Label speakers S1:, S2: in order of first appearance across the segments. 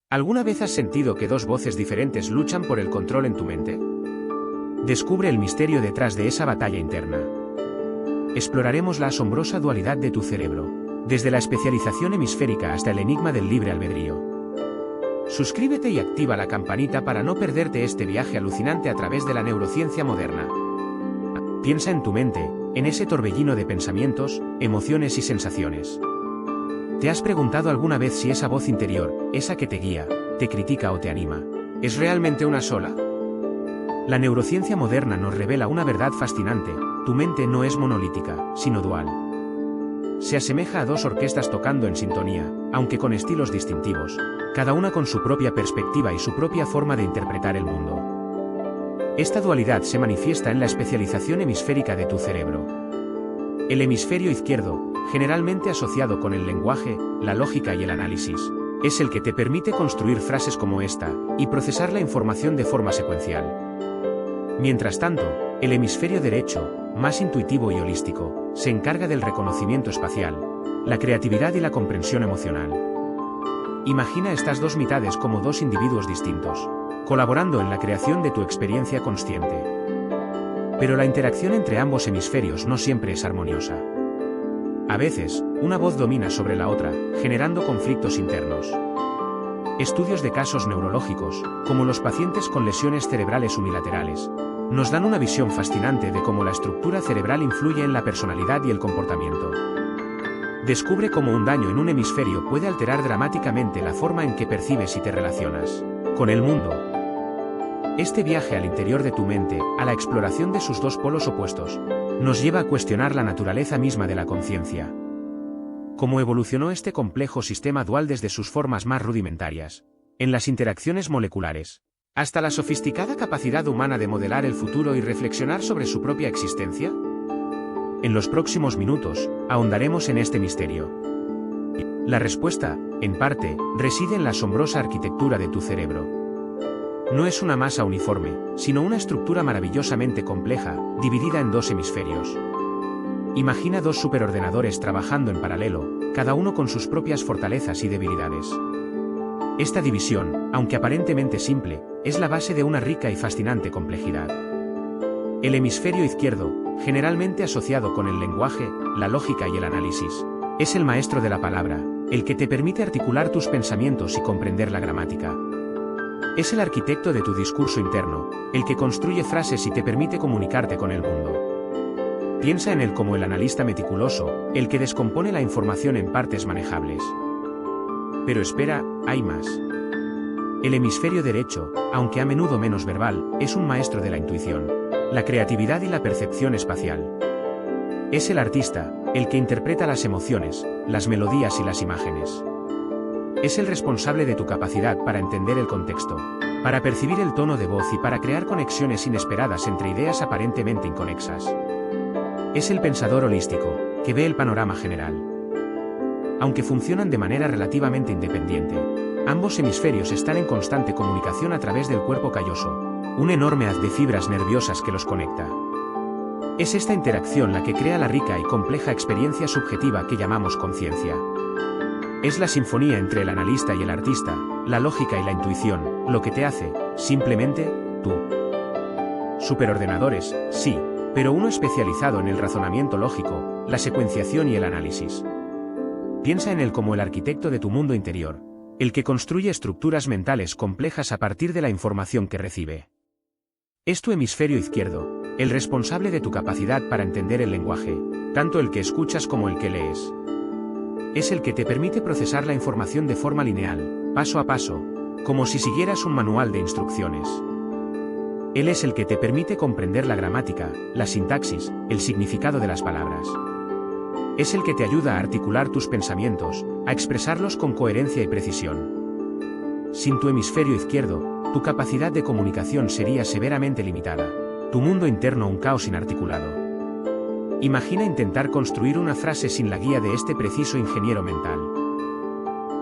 S1: ¿Alguna vez has sentido que dos voces diferentes luchan por el control en tu mente? Descubre el misterio detrás de esa batalla interna. Exploraremos la asombrosa dualidad de tu cerebro, desde la especialización hemisférica hasta el enigma del libre albedrío. Suscríbete y activa la campanita para no perderte este viaje alucinante a través de la neurociencia moderna. Piensa en tu mente, en ese torbellino de pensamientos, emociones y sensaciones. ¿Te has preguntado alguna vez si esa voz interior, esa que te guía, te critica o te anima, es realmente una sola? La neurociencia moderna nos revela una verdad fascinante: tu mente no es monolítica, sino dual. Se asemeja a dos orquestas tocando en sintonía, aunque con estilos distintivos, cada una con su propia perspectiva y su propia forma de interpretar el mundo. Esta dualidad se manifiesta en la especialización hemisférica de tu cerebro. El hemisferio izquierdo, generalmente asociado con el lenguaje, la lógica y el análisis, es el que te permite construir frases como esta, y procesar la información de forma secuencial. Mientras tanto, el hemisferio derecho, más intuitivo y holístico, se encarga del reconocimiento espacial, la creatividad y la comprensión emocional. Imagina estas dos mitades como dos individuos distintos, colaborando en la creación de tu experiencia consciente. Pero la interacción entre ambos hemisferios no siempre es armoniosa. A veces, una voz domina sobre la otra, generando conflictos internos. Estudios de casos neurológicos, como los pacientes con lesiones cerebrales unilaterales, nos dan una visión fascinante de cómo la estructura cerebral influye en la personalidad y el comportamiento. Descubre cómo un daño en un hemisferio puede alterar dramáticamente la forma en que percibes y te relacionas con el mundo. Este viaje al interior de tu mente, a la exploración de sus dos polos opuestos, nos lleva a cuestionar la naturaleza misma de la conciencia. Cómo evolucionó este complejo sistema dual desde sus formas más rudimentarias, en las interacciones moleculares, hasta la sofisticada capacidad humana de modelar el futuro y reflexionar sobre su propia existencia? En los próximos minutos, ahondaremos en este misterio. La respuesta, en parte, reside en la asombrosa arquitectura de tu cerebro. No es una masa uniforme, sino una estructura maravillosamente compleja, dividida en dos hemisferios. Imagina dos superordenadores trabajando en paralelo, cada uno con sus propias fortalezas y debilidades. Esta división, aunque aparentemente simple, es la base de una rica y fascinante complejidad. El hemisferio izquierdo, generalmente asociado con el lenguaje, la lógica y el análisis, es el maestro de la palabra, el que te permite articular tus pensamientos y comprender la gramática. Es el arquitecto de tu discurso interno, el que construye frases y te permite comunicarte con el mundo. Piensa en él como el analista meticuloso, el que descompone la información en partes manejables. Pero espera, hay más. El hemisferio derecho, aunque a menudo menos verbal, es un maestro de la intuición, la creatividad y la percepción espacial. Es el artista, el que interpreta las emociones, las melodías y las imágenes. Es el responsable de tu capacidad para entender el contexto, para percibir el tono de voz y para crear conexiones inesperadas entre ideas aparentemente inconexas. Es el pensador holístico, que ve el panorama general. Aunque funcionan de manera relativamente independiente, ambos hemisferios están en constante comunicación a través del cuerpo calloso, un enorme haz de fibras nerviosas que los conecta. Es esta interacción la que crea la rica y compleja experiencia subjetiva que llamamos conciencia. Es la sinfonía entre el analista y el artista, la lógica y la intuición, lo que te hace, simplemente, tú. Superordenadores, sí, pero uno especializado en el razonamiento lógico, la secuenciación y el análisis. Piensa en él como el arquitecto de tu mundo interior, el que construye estructuras mentales complejas a partir de la información que recibe. Es tu hemisferio izquierdo, el responsable de tu capacidad para entender el lenguaje, tanto el que escuchas como el que lees. Es el que te permite procesar la información de forma lineal, paso a paso, como si siguieras un manual de instrucciones. Él es el que te permite comprender la gramática, la sintaxis, el significado de las palabras. Es el que te ayuda a articular tus pensamientos, a expresarlos con coherencia y precisión. Sin tu hemisferio izquierdo, tu capacidad de comunicación sería severamente limitada, tu mundo interno un caos inarticulado. Imagina intentar construir una frase sin la guía de este preciso ingeniero mental.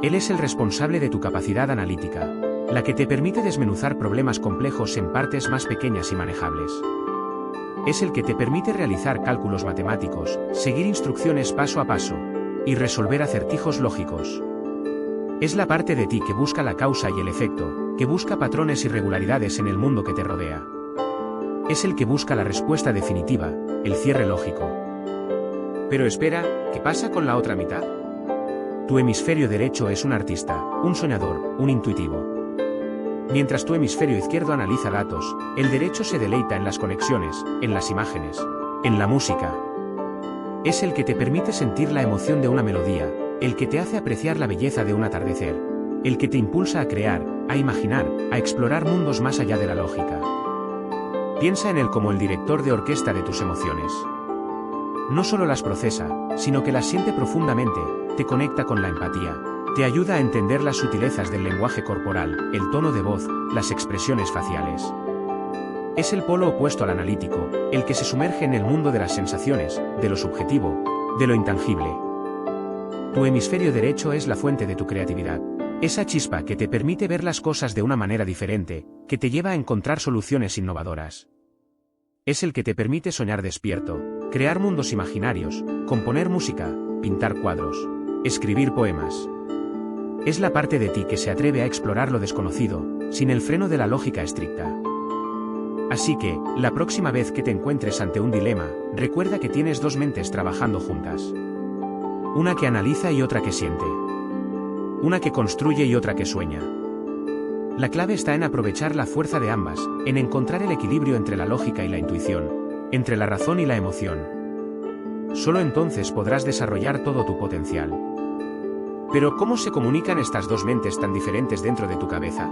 S1: Él es el responsable de tu capacidad analítica, la que te permite desmenuzar problemas complejos en partes más pequeñas y manejables. Es el que te permite realizar cálculos matemáticos, seguir instrucciones paso a paso, y resolver acertijos lógicos. Es la parte de ti que busca la causa y el efecto, que busca patrones y regularidades en el mundo que te rodea. Es el que busca la respuesta definitiva, el cierre lógico. Pero espera, ¿qué pasa con la otra mitad? Tu hemisferio derecho es un artista, un soñador, un intuitivo. Mientras tu hemisferio izquierdo analiza datos, el derecho se deleita en las conexiones, en las imágenes, en la música. Es el que te permite sentir la emoción de una melodía, el que te hace apreciar la belleza de un atardecer, el que te impulsa a crear, a imaginar, a explorar mundos más allá de la lógica. Piensa en él como el director de orquesta de tus emociones. No solo las procesa, sino que las siente profundamente, te conecta con la empatía, te ayuda a entender las sutilezas del lenguaje corporal, el tono de voz, las expresiones faciales. Es el polo opuesto al analítico, el que se sumerge en el mundo de las sensaciones, de lo subjetivo, de lo intangible. Tu hemisferio derecho es la fuente de tu creatividad, esa chispa que te permite ver las cosas de una manera diferente, que te lleva a encontrar soluciones innovadoras. Es el que te permite soñar despierto, crear mundos imaginarios, componer música, pintar cuadros, escribir poemas. Es la parte de ti que se atreve a explorar lo desconocido, sin el freno de la lógica estricta. Así que, la próxima vez que te encuentres ante un dilema, recuerda que tienes dos mentes trabajando juntas. Una que analiza y otra que siente. Una que construye y otra que sueña. La clave está en aprovechar la fuerza de ambas, en encontrar el equilibrio entre la lógica y la intuición, entre la razón y la emoción. Solo entonces podrás desarrollar todo tu potencial. Pero ¿cómo se comunican estas dos mentes tan diferentes dentro de tu cabeza?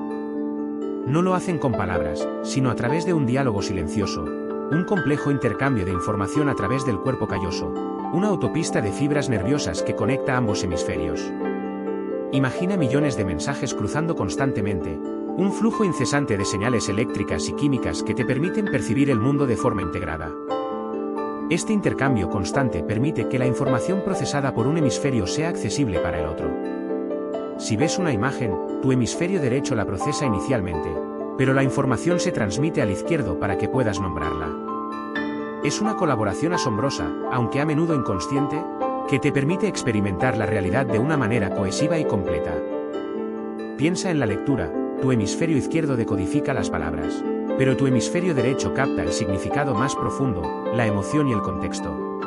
S1: No lo hacen con palabras, sino a través de un diálogo silencioso, un complejo intercambio de información a través del cuerpo calloso, una autopista de fibras nerviosas que conecta ambos hemisferios. Imagina millones de mensajes cruzando constantemente, un flujo incesante de señales eléctricas y químicas que te permiten percibir el mundo de forma integrada. Este intercambio constante permite que la información procesada por un hemisferio sea accesible para el otro. Si ves una imagen, tu hemisferio derecho la procesa inicialmente, pero la información se transmite al izquierdo para que puedas nombrarla. Es una colaboración asombrosa, aunque a menudo inconsciente, que te permite experimentar la realidad de una manera cohesiva y completa. Piensa en la lectura, tu hemisferio izquierdo decodifica las palabras, pero tu hemisferio derecho capta el significado más profundo, la emoción y el contexto.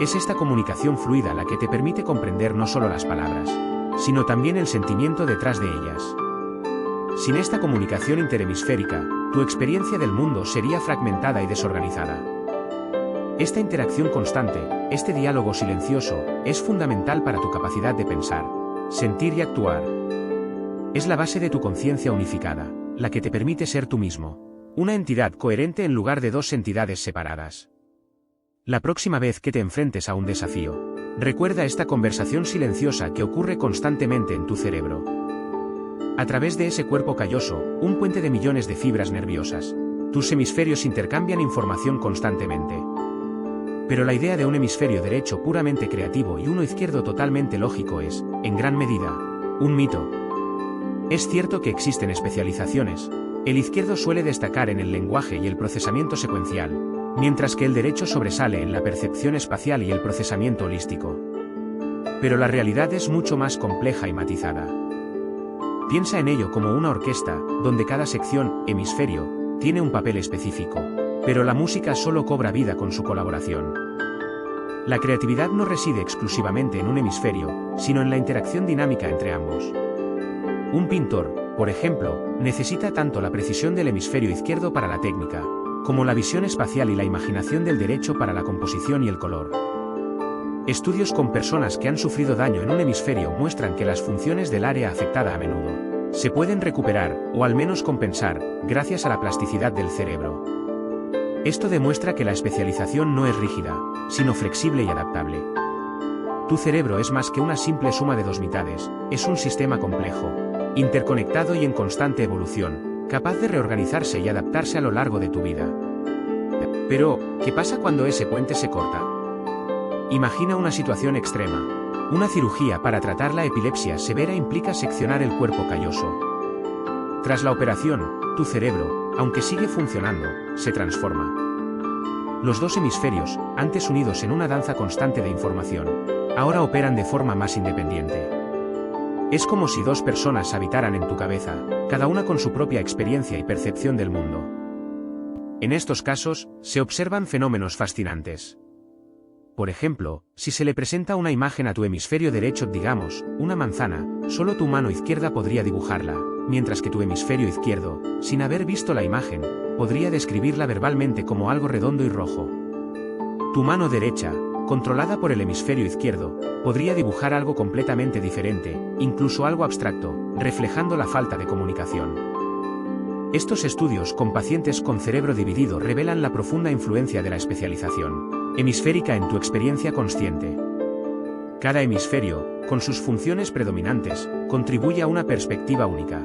S1: Es esta comunicación fluida la que te permite comprender no solo las palabras, sino también el sentimiento detrás de ellas. Sin esta comunicación interhemisférica, tu experiencia del mundo sería fragmentada y desorganizada. Esta interacción constante, este diálogo silencioso, es fundamental para tu capacidad de pensar, sentir y actuar. Es la base de tu conciencia unificada, la que te permite ser tú mismo, una entidad coherente en lugar de dos entidades separadas. La próxima vez que te enfrentes a un desafío, recuerda esta conversación silenciosa que ocurre constantemente en tu cerebro. A través de ese cuerpo calloso, un puente de millones de fibras nerviosas, tus hemisferios intercambian información constantemente. Pero la idea de un hemisferio derecho puramente creativo y uno izquierdo totalmente lógico es, en gran medida, un mito. Es cierto que existen especializaciones. El izquierdo suele destacar en el lenguaje y el procesamiento secuencial, mientras que el derecho sobresale en la percepción espacial y el procesamiento holístico. Pero la realidad es mucho más compleja y matizada. Piensa en ello como una orquesta, donde cada sección, hemisferio, tiene un papel específico, pero la música solo cobra vida con su colaboración. La creatividad no reside exclusivamente en un hemisferio, sino en la interacción dinámica entre ambos. Un pintor, por ejemplo, necesita tanto la precisión del hemisferio izquierdo para la técnica, como la visión espacial y la imaginación del derecho para la composición y el color. Estudios con personas que han sufrido daño en un hemisferio muestran que las funciones del área afectada a menudo se pueden recuperar, o al menos compensar, gracias a la plasticidad del cerebro. Esto demuestra que la especialización no es rígida, sino flexible y adaptable. Tu cerebro es más que una simple suma de dos mitades, es un sistema complejo, interconectado y en constante evolución, capaz de reorganizarse y adaptarse a lo largo de tu vida. Pero, ¿qué pasa cuando ese puente se corta? Imagina una situación extrema. Una cirugía para tratar la epilepsia severa implica seccionar el cuerpo calloso. Tras la operación, tu cerebro, aunque sigue funcionando, se transforma. Los dos hemisferios, antes unidos en una danza constante de información, ahora operan de forma más independiente. Es como si dos personas habitaran en tu cabeza, cada una con su propia experiencia y percepción del mundo. En estos casos, se observan fenómenos fascinantes. Por ejemplo, si se le presenta una imagen a tu hemisferio derecho, digamos, una manzana, solo tu mano izquierda podría dibujarla, mientras que tu hemisferio izquierdo, sin haber visto la imagen, podría describirla verbalmente como algo redondo y rojo. Tu mano derecha, controlada por el hemisferio izquierdo, podría dibujar algo completamente diferente, incluso algo abstracto, reflejando la falta de comunicación. Estos estudios con pacientes con cerebro dividido revelan la profunda influencia de la especialización hemisférica en tu experiencia consciente. Cada hemisferio, con sus funciones predominantes, contribuye a una perspectiva única.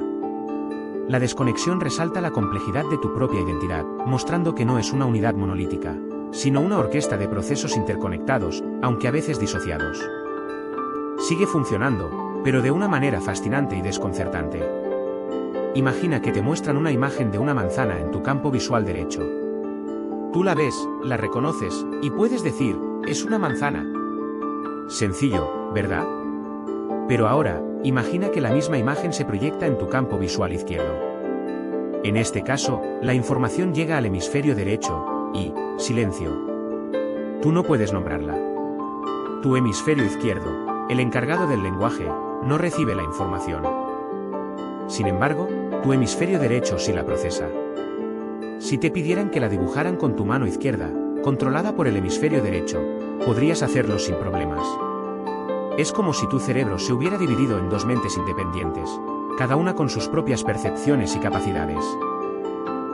S1: La desconexión resalta la complejidad de tu propia identidad, mostrando que no es una unidad monolítica, sino una orquesta de procesos interconectados, aunque a veces disociados. Sigue funcionando, pero de una manera fascinante y desconcertante. Imagina que te muestran una imagen de una manzana en tu campo visual derecho. Tú la ves, la reconoces, y puedes decir, es una manzana. Sencillo, ¿verdad? Pero ahora, imagina que la misma imagen se proyecta en tu campo visual izquierdo. En este caso, la información llega al hemisferio derecho, y, silencio. Tú no puedes nombrarla. Tu hemisferio izquierdo, el encargado del lenguaje, no recibe la información. Sin embargo, tu hemisferio derecho sí la procesa. Si te pidieran que la dibujaran con tu mano izquierda, controlada por el hemisferio derecho, podrías hacerlo sin problemas. Es como si tu cerebro se hubiera dividido en dos mentes independientes, cada una con sus propias percepciones y capacidades.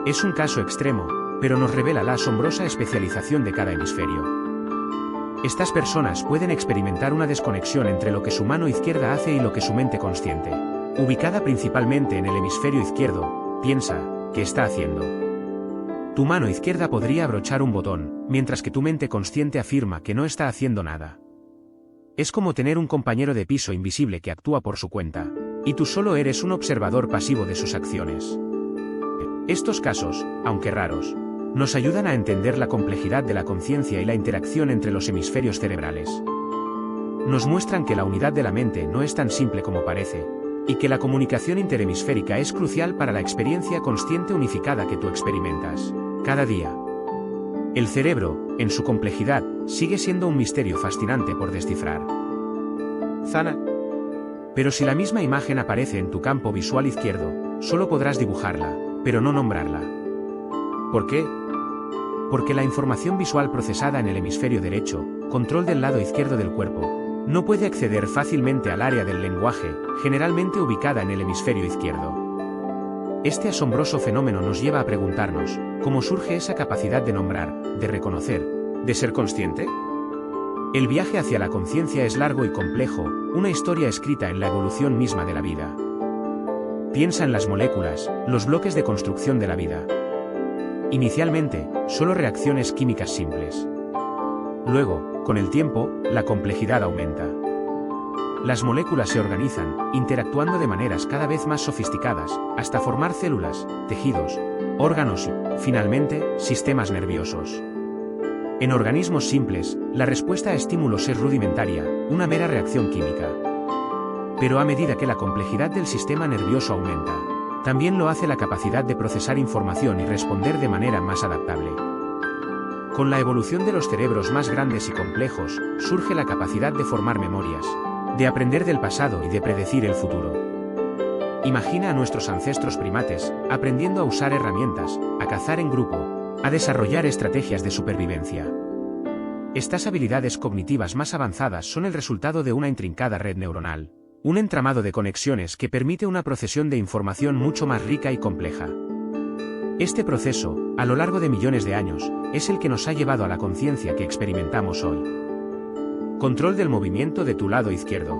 S1: Es un caso extremo, pero nos revela la asombrosa especialización de cada hemisferio. Estas personas pueden experimentar una desconexión entre lo que su mano izquierda hace y lo que su mente consciente, ubicada principalmente en el hemisferio izquierdo, piensa que está haciendo. Tu mano izquierda podría abrochar un botón, mientras que tu mente consciente afirma que no está haciendo nada. Es como tener un compañero de piso invisible que actúa por su cuenta, y tú solo eres un observador pasivo de sus acciones. Estos casos, aunque raros, nos ayudan a entender la complejidad de la conciencia y la interacción entre los hemisferios cerebrales. Nos muestran que la unidad de la mente no es tan simple como parece, y que la comunicación interhemisférica es crucial para la experiencia consciente unificada que tú experimentas cada día. El cerebro, en su complejidad, sigue siendo un misterio fascinante por descifrar. Zana. Pero si la misma imagen aparece en tu campo visual izquierdo, solo podrás dibujarla, pero no nombrarla. ¿Por qué? Porque la información visual procesada en el hemisferio derecho, control del lado izquierdo del cuerpo, no puede acceder fácilmente al área del lenguaje, generalmente ubicada en el hemisferio izquierdo. Este asombroso fenómeno nos lleva a preguntarnos, ¿cómo surge esa capacidad de nombrar, de reconocer, de ser consciente? El viaje hacia la conciencia es largo y complejo, una historia escrita en la evolución misma de la vida. Piensa en las moléculas, los bloques de construcción de la vida. Inicialmente, solo reacciones químicas simples. Luego, con el tiempo, la complejidad aumenta. Las moléculas se organizan, interactuando de maneras cada vez más sofisticadas, hasta formar células, tejidos, órganos y, finalmente, sistemas nerviosos. En organismos simples, la respuesta a estímulos es rudimentaria, una mera reacción química. Pero a medida que la complejidad del sistema nervioso aumenta, también lo hace la capacidad de procesar información y responder de manera más adaptable. Con la evolución de los cerebros más grandes y complejos, surge la capacidad de formar memorias, de aprender del pasado y de predecir el futuro. Imagina a nuestros ancestros primates, aprendiendo a usar herramientas, a cazar en grupo, a desarrollar estrategias de supervivencia. Estas habilidades cognitivas más avanzadas son el resultado de una intrincada red neuronal, un entramado de conexiones que permite una procesión de información mucho más rica y compleja. Este proceso, a lo largo de millones de años, es el que nos ha llevado a la conciencia que experimentamos hoy. Control del movimiento de tu lado izquierdo.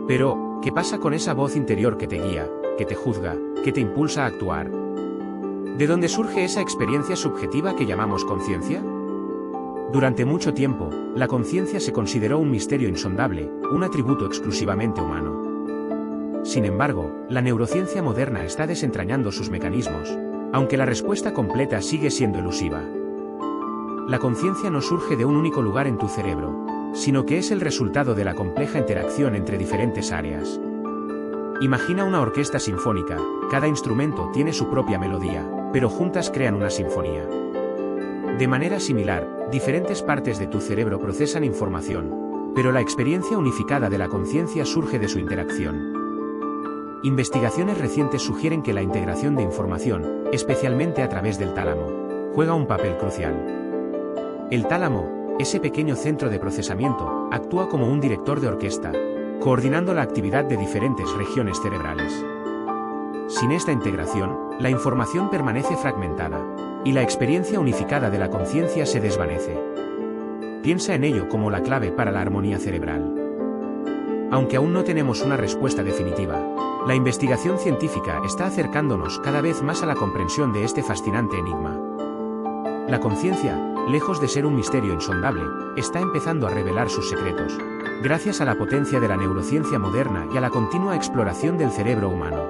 S1: Pero, ¿qué pasa con esa voz interior que te guía, que te juzga, que te impulsa a actuar? ¿De dónde surge esa experiencia subjetiva que llamamos conciencia? Durante mucho tiempo, la conciencia se consideró un misterio insondable, un atributo exclusivamente humano. Sin embargo, la neurociencia moderna está desentrañando sus mecanismos, aunque la respuesta completa sigue siendo elusiva. La conciencia no surge de un único lugar en tu cerebro, sino que es el resultado de la compleja interacción entre diferentes áreas. Imagina una orquesta sinfónica, cada instrumento tiene su propia melodía, pero juntas crean una sinfonía. De manera similar, diferentes partes de tu cerebro procesan información, pero la experiencia unificada de la conciencia surge de su interacción. Investigaciones recientes sugieren que la integración de información, especialmente a través del tálamo, juega un papel crucial. El tálamo, ese pequeño centro de procesamiento, actúa como un director de orquesta, coordinando la actividad de diferentes regiones cerebrales. Sin esta integración, la información permanece fragmentada, y la experiencia unificada de la conciencia se desvanece. Piensa en ello como la clave para la armonía cerebral. Aunque aún no tenemos una respuesta definitiva, la investigación científica está acercándonos cada vez más a la comprensión de este fascinante enigma. La conciencia, lejos de ser un misterio insondable, está empezando a revelar sus secretos, gracias a la potencia de la neurociencia moderna y a la continua exploración del cerebro humano.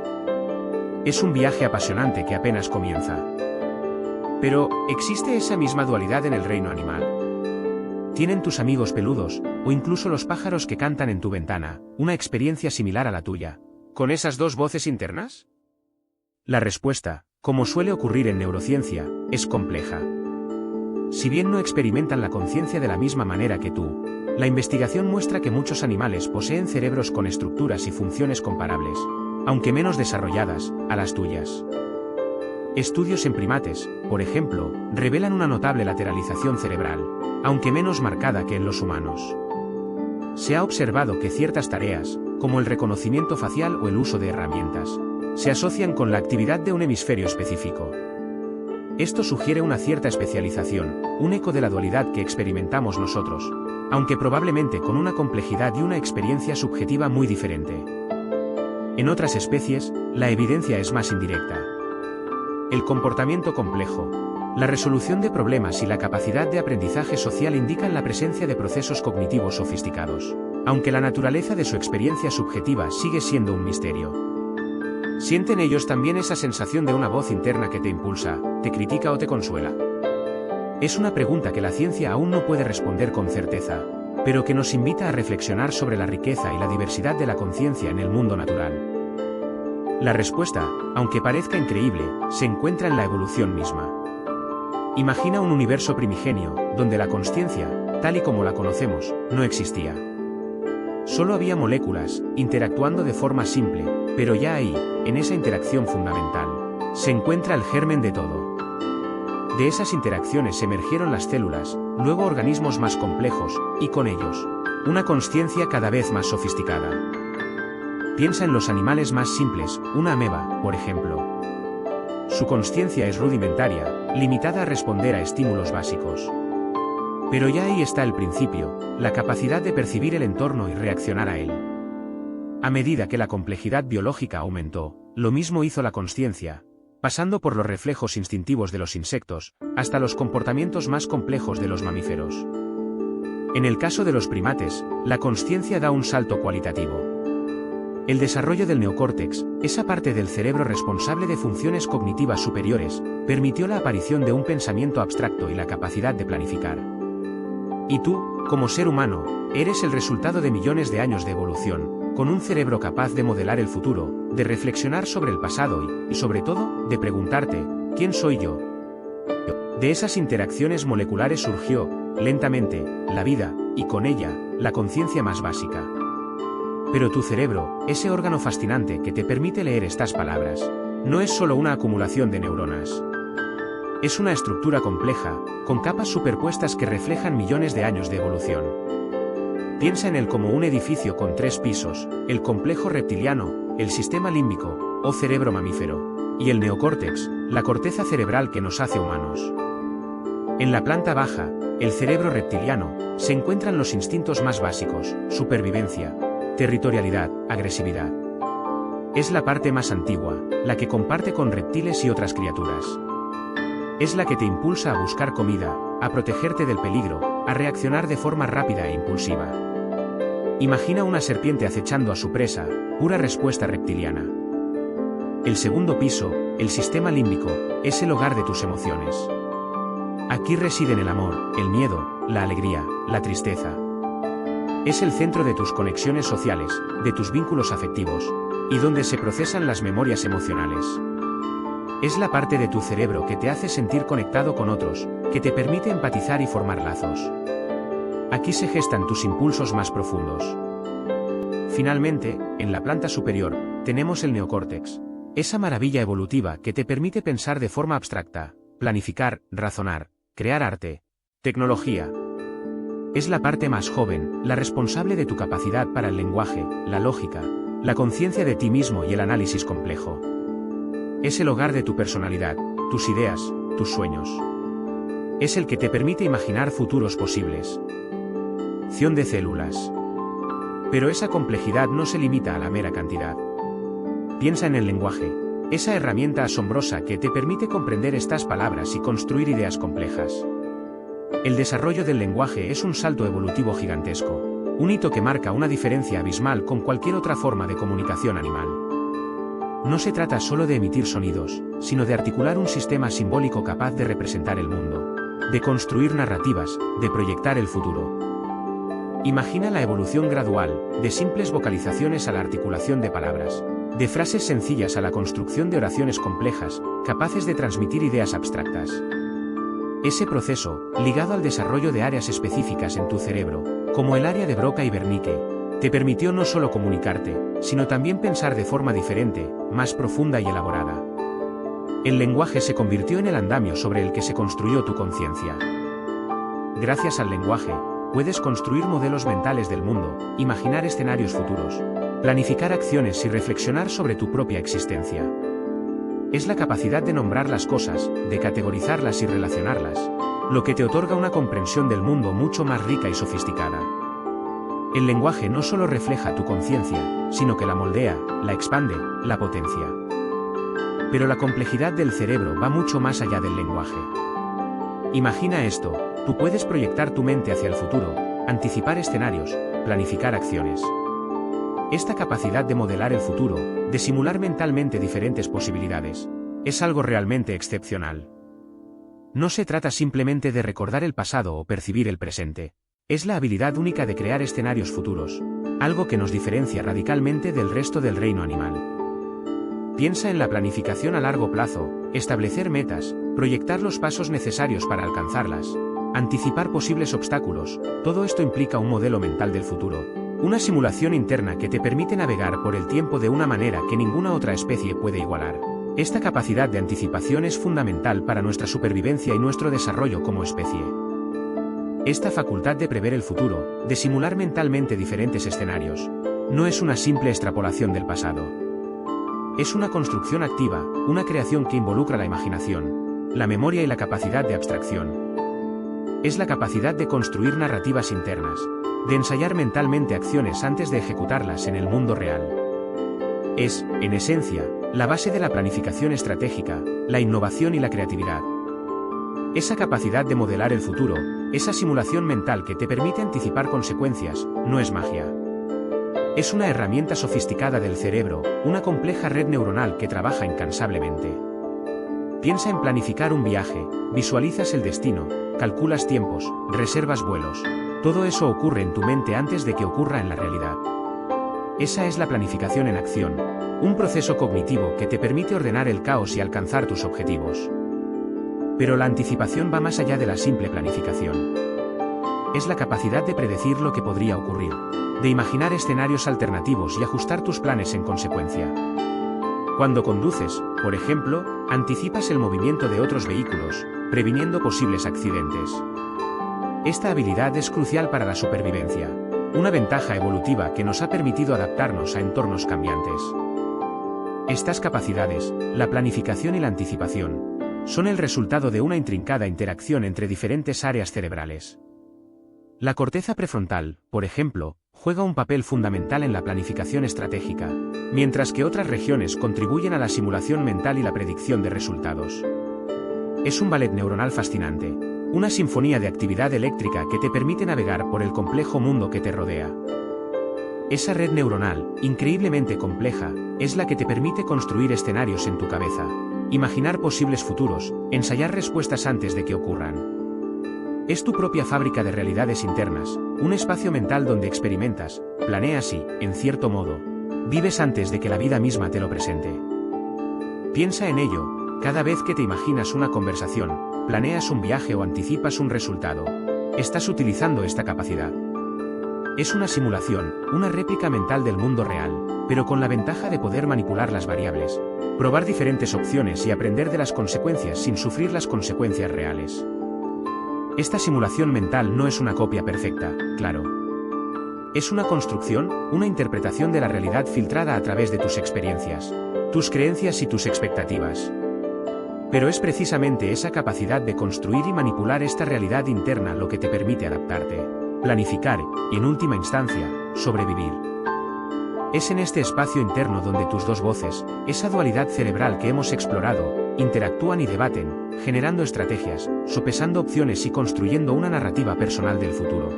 S1: Es un viaje apasionante que apenas comienza. Pero, ¿existe esa misma dualidad en el reino animal? ¿Tienen tus amigos peludos, o incluso los pájaros que cantan en tu ventana, una experiencia similar a la tuya, con esas dos voces internas? La respuesta, como suele ocurrir en neurociencia, es compleja. Si bien no experimentan la conciencia de la misma manera que tú, la investigación muestra que muchos animales poseen cerebros con estructuras y funciones comparables, aunque menos desarrolladas, a las tuyas. Estudios en primates, por ejemplo, revelan una notable lateralización cerebral, aunque menos marcada que en los humanos. Se ha observado que ciertas tareas, como el reconocimiento facial o el uso de herramientas, se asocian con la actividad de un hemisferio específico. Esto sugiere una cierta especialización, un eco de la dualidad que experimentamos nosotros, aunque probablemente con una complejidad y una experiencia subjetiva muy diferente. En otras especies, la evidencia es más indirecta. El comportamiento complejo, la resolución de problemas y la capacidad de aprendizaje social indican la presencia de procesos cognitivos sofisticados, aunque la naturaleza de su experiencia subjetiva sigue siendo un misterio. ¿Sienten ellos también esa sensación de una voz interna que te impulsa, te critica o te consuela? Es una pregunta que la ciencia aún no puede responder con certeza, pero que nos invita a reflexionar sobre la riqueza y la diversidad de la conciencia en el mundo natural. La respuesta, aunque parezca increíble, se encuentra en la evolución misma. Imagina un universo primigenio, donde la consciencia, tal y como la conocemos, no existía. Solo había moléculas, interactuando de forma simple, pero ya ahí, en esa interacción fundamental, se encuentra el germen de todo. De esas interacciones emergieron las células, luego organismos más complejos, y con ellos, una consciencia cada vez más sofisticada. Piensa en los animales más simples, una ameba, por ejemplo. Su consciencia es rudimentaria, limitada a responder a estímulos básicos. Pero ya ahí está el principio, la capacidad de percibir el entorno y reaccionar a él. A medida que la complejidad biológica aumentó, lo mismo hizo la consciencia, pasando por los reflejos instintivos de los insectos, hasta los comportamientos más complejos de los mamíferos. En el caso de los primates, la consciencia da un salto cualitativo. El desarrollo del neocórtex, esa parte del cerebro responsable de funciones cognitivas superiores, permitió la aparición de un pensamiento abstracto y la capacidad de planificar. Y tú, como ser humano, eres el resultado de millones de años de evolución, con un cerebro capaz de modelar el futuro, de reflexionar sobre el pasado y, sobre todo, de preguntarte, ¿quién soy yo? De esas interacciones moleculares surgió, lentamente, la vida, y con ella, la conciencia más básica. Pero tu cerebro, ese órgano fascinante que te permite leer estas palabras, no es solo una acumulación de neuronas. Es una estructura compleja, con capas superpuestas que reflejan millones de años de evolución. Piensa en él como un edificio con 3 pisos, el complejo reptiliano, el sistema límbico, o cerebro mamífero, y el neocórtex, la corteza cerebral que nos hace humanos. En la planta baja, el cerebro reptiliano, se encuentran los instintos más básicos, supervivencia, territorialidad, agresividad. Es la parte más antigua, la que comparte con reptiles y otras criaturas. Es la que te impulsa a buscar comida, a protegerte del peligro, a reaccionar de forma rápida e impulsiva. Imagina una serpiente acechando a su presa, pura respuesta reptiliana. El segundo piso, el sistema límbico, es el hogar de tus emociones. Aquí residen el amor, el miedo, la alegría, la tristeza. Es el centro de tus conexiones sociales, de tus vínculos afectivos, y donde se procesan las memorias emocionales. Es la parte de tu cerebro que te hace sentir conectado con otros, que te permite empatizar y formar lazos. Aquí se gestan tus impulsos más profundos. Finalmente, en la planta superior, tenemos el neocórtex, esa maravilla evolutiva que te permite pensar de forma abstracta, planificar, razonar, crear arte, tecnología. Es la parte más joven, la responsable de tu capacidad para el lenguaje, la lógica, la conciencia de ti mismo y el análisis complejo. Es el hogar de tu personalidad, tus ideas, tus sueños. Es el que te permite imaginar futuros posibles. Ción de células. Pero esa complejidad no se limita a la mera cantidad. Piensa en el lenguaje, esa herramienta asombrosa que te permite comprender estas palabras y construir ideas complejas. El desarrollo del lenguaje es un salto evolutivo gigantesco, un hito que marca una diferencia abismal con cualquier otra forma de comunicación animal. No se trata solo de emitir sonidos, sino de articular un sistema simbólico capaz de representar el mundo, de construir narrativas, de proyectar el futuro. Imagina la evolución gradual, de simples vocalizaciones a la articulación de palabras, de frases sencillas a la construcción de oraciones complejas, capaces de transmitir ideas abstractas. Ese proceso, ligado al desarrollo de áreas específicas en tu cerebro, como el área de Broca y Wernicke, te permitió no solo comunicarte, sino también pensar de forma diferente, más profunda y elaborada. El lenguaje se convirtió en el andamio sobre el que se construyó tu conciencia. Gracias al lenguaje, puedes construir modelos mentales del mundo, imaginar escenarios futuros, planificar acciones y reflexionar sobre tu propia existencia. Es la capacidad de nombrar las cosas, de categorizarlas y relacionarlas, lo que te otorga una comprensión del mundo mucho más rica y sofisticada. El lenguaje no solo refleja tu conciencia, sino que la moldea, la expande, la potencia. Pero la complejidad del cerebro va mucho más allá del lenguaje. Imagina esto, tú puedes proyectar tu mente hacia el futuro, anticipar escenarios, planificar acciones. Esta capacidad de modelar el futuro, de simular mentalmente diferentes posibilidades, es algo realmente excepcional. No se trata simplemente de recordar el pasado o percibir el presente. Es la habilidad única de crear escenarios futuros, algo que nos diferencia radicalmente del resto del reino animal. Piensa en la planificación a largo plazo, establecer metas, proyectar los pasos necesarios para alcanzarlas, anticipar posibles obstáculos. Todo esto implica un modelo mental del futuro, una simulación interna que te permite navegar por el tiempo de una manera que ninguna otra especie puede igualar. Esta capacidad de anticipación es fundamental para nuestra supervivencia y nuestro desarrollo como especie. Esta facultad de prever el futuro, de simular mentalmente diferentes escenarios, no es una simple extrapolación del pasado. Es una construcción activa, una creación que involucra la imaginación, la memoria y la capacidad de abstracción. Es la capacidad de construir narrativas internas, de ensayar mentalmente acciones antes de ejecutarlas en el mundo real. Es, en esencia, la base de la planificación estratégica, la innovación y la creatividad. Esa capacidad de modelar el futuro, esa simulación mental que te permite anticipar consecuencias, no es magia. Es una herramienta sofisticada del cerebro, una compleja red neuronal que trabaja incansablemente. Piensa en planificar un viaje, visualizas el destino, calculas tiempos, reservas vuelos. Todo eso ocurre en tu mente antes de que ocurra en la realidad. Esa es la planificación en acción, un proceso cognitivo que te permite ordenar el caos y alcanzar tus objetivos. Pero la anticipación va más allá de la simple planificación. Es la capacidad de predecir lo que podría ocurrir, de imaginar escenarios alternativos y ajustar tus planes en consecuencia. Cuando conduces, por ejemplo, anticipas el movimiento de otros vehículos, previniendo posibles accidentes. Esta habilidad es crucial para la supervivencia, una ventaja evolutiva que nos ha permitido adaptarnos a entornos cambiantes. Estas capacidades, la planificación y la anticipación, son el resultado de una intrincada interacción entre diferentes áreas cerebrales. La corteza prefrontal, por ejemplo, juega un papel fundamental en la planificación estratégica, mientras que otras regiones contribuyen a la simulación mental y la predicción de resultados. Es un ballet neuronal fascinante, una sinfonía de actividad eléctrica que te permite navegar por el complejo mundo que te rodea. Esa red neuronal, increíblemente compleja, es la que te permite construir escenarios en tu cabeza, imaginar posibles futuros, ensayar respuestas antes de que ocurran. Es tu propia fábrica de realidades internas, un espacio mental donde experimentas, planeas y, en cierto modo, Vives antes de que la vida misma te lo presente. Piensa en ello, cada vez que te imaginas una conversación, planeas un viaje o anticipas un resultado. Estás utilizando esta capacidad. Es una simulación, una réplica mental del mundo real, pero con la ventaja de poder manipular las variables, probar diferentes opciones y aprender de las consecuencias sin sufrir las consecuencias reales. Esta simulación mental no es una copia perfecta, claro. Es una construcción, una interpretación de la realidad filtrada a través de tus experiencias, tus creencias y tus expectativas. Pero es precisamente esa capacidad de construir y manipular esta realidad interna lo que te permite adaptarte, planificar y, en última instancia, sobrevivir. Es en este espacio interno donde tus dos voces, esa dualidad cerebral que hemos explorado, interactúan y debaten, generando estrategias, sopesando opciones y construyendo una narrativa personal del futuro.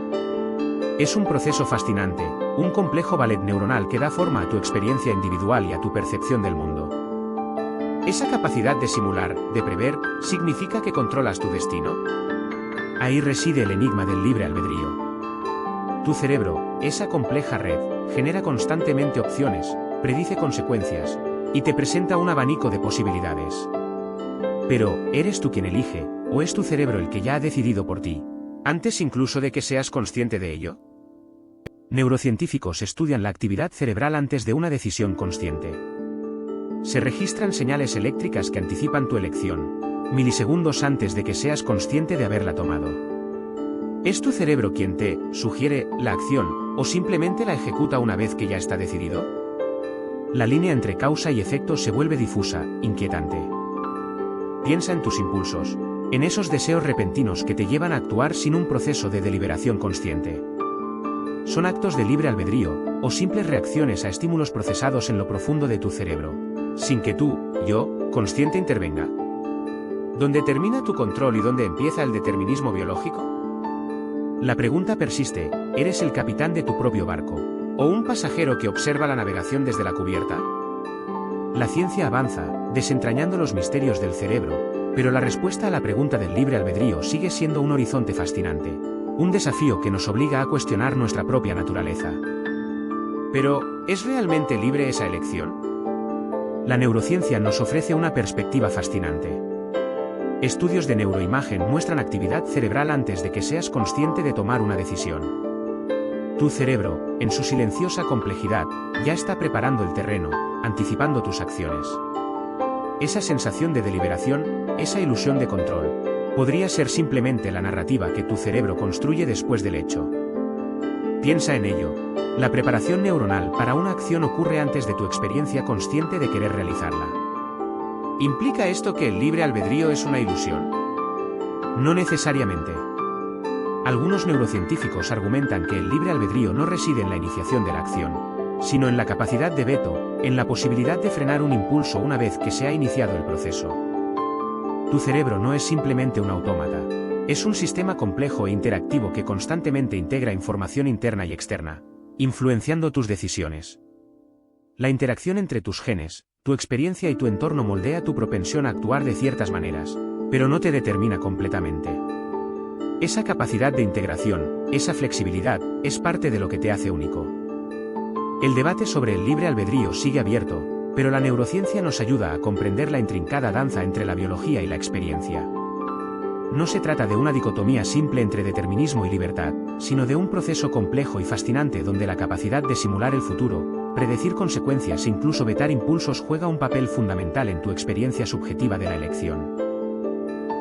S1: Es un proceso fascinante, un complejo ballet neuronal que da forma a tu experiencia individual y a tu percepción del mundo. Esa capacidad de simular, de prever, ¿significa que controlas tu destino? Ahí reside el enigma del libre albedrío. Tu cerebro, esa compleja red, genera constantemente opciones, predice consecuencias, y te presenta un abanico de posibilidades. Pero, ¿eres tú quien elige, o es tu cerebro el que ya ha decidido por ti, antes incluso de que seas consciente de ello? Neurocientíficos estudian la actividad cerebral antes de una decisión consciente. Se registran señales eléctricas que anticipan tu elección, milisegundos antes de que seas consciente de haberla tomado. ¿Es tu cerebro quien te sugiere la acción, o simplemente la ejecuta una vez que ya está decidido? La línea entre causa y efecto se vuelve difusa, inquietante. Piensa en tus impulsos, en esos deseos repentinos que te llevan a actuar sin un proceso de deliberación consciente. ¿Son actos de libre albedrío, o simples reacciones a estímulos procesados en lo profundo de tu cerebro, sin que tú, yo, consciente intervenga? ¿Dónde termina tu control y dónde empieza el determinismo biológico? La pregunta persiste, ¿eres el capitán de tu propio barco, o un pasajero que observa la navegación desde la cubierta? La ciencia avanza, desentrañando los misterios del cerebro, pero la respuesta a la pregunta del libre albedrío sigue siendo un horizonte fascinante, un desafío que nos obliga a cuestionar nuestra propia naturaleza. Pero, ¿es realmente libre esa elección? La neurociencia nos ofrece una perspectiva fascinante. Estudios de neuroimagen muestran actividad cerebral antes de que seas consciente de tomar una decisión. Tu cerebro, en su silenciosa complejidad, ya está preparando el terreno, anticipando tus acciones. Esa sensación de deliberación, esa ilusión de control, podría ser simplemente la narrativa que tu cerebro construye después del hecho. Piensa en ello. La preparación neuronal para una acción ocurre antes de tu experiencia consciente de querer realizarla. ¿Implica esto que el libre albedrío es una ilusión? No necesariamente. Algunos neurocientíficos argumentan que el libre albedrío no reside en la iniciación de la acción, sino en la capacidad de veto, en la posibilidad de frenar un impulso una vez que se ha iniciado el proceso. Tu cerebro no es simplemente un autómata, es un sistema complejo e interactivo que constantemente integra información interna y externa, influenciando tus decisiones. La interacción entre tus genes, tu experiencia y tu entorno moldea tu propensión a actuar de ciertas maneras, pero no te determina completamente. Esa capacidad de integración, esa flexibilidad, es parte de lo que te hace único. El debate sobre el libre albedrío sigue abierto, pero la neurociencia nos ayuda a comprender la intrincada danza entre la biología y la experiencia. No se trata de una dicotomía simple entre determinismo y libertad, sino de un proceso complejo y fascinante donde la capacidad de simular el futuro, predecir consecuencias e incluso vetar impulsos juega un papel fundamental en tu experiencia subjetiva de la elección.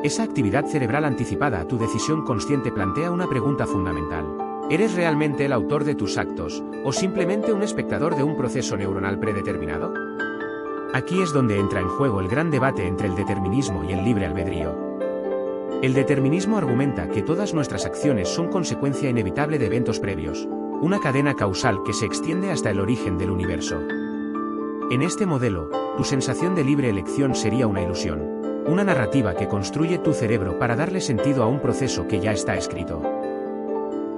S1: Esa actividad cerebral anticipada a tu decisión consciente plantea una pregunta fundamental. ¿Eres realmente el autor de tus actos, o simplemente un espectador de un proceso neuronal predeterminado? Aquí es donde entra en juego el gran debate entre el determinismo y el libre albedrío. El determinismo argumenta que todas nuestras acciones son consecuencia inevitable de eventos previos, una cadena causal que se extiende hasta el origen del universo. En este modelo, tu sensación de libre elección sería una ilusión, una narrativa que construye tu cerebro para darle sentido a un proceso que ya está escrito.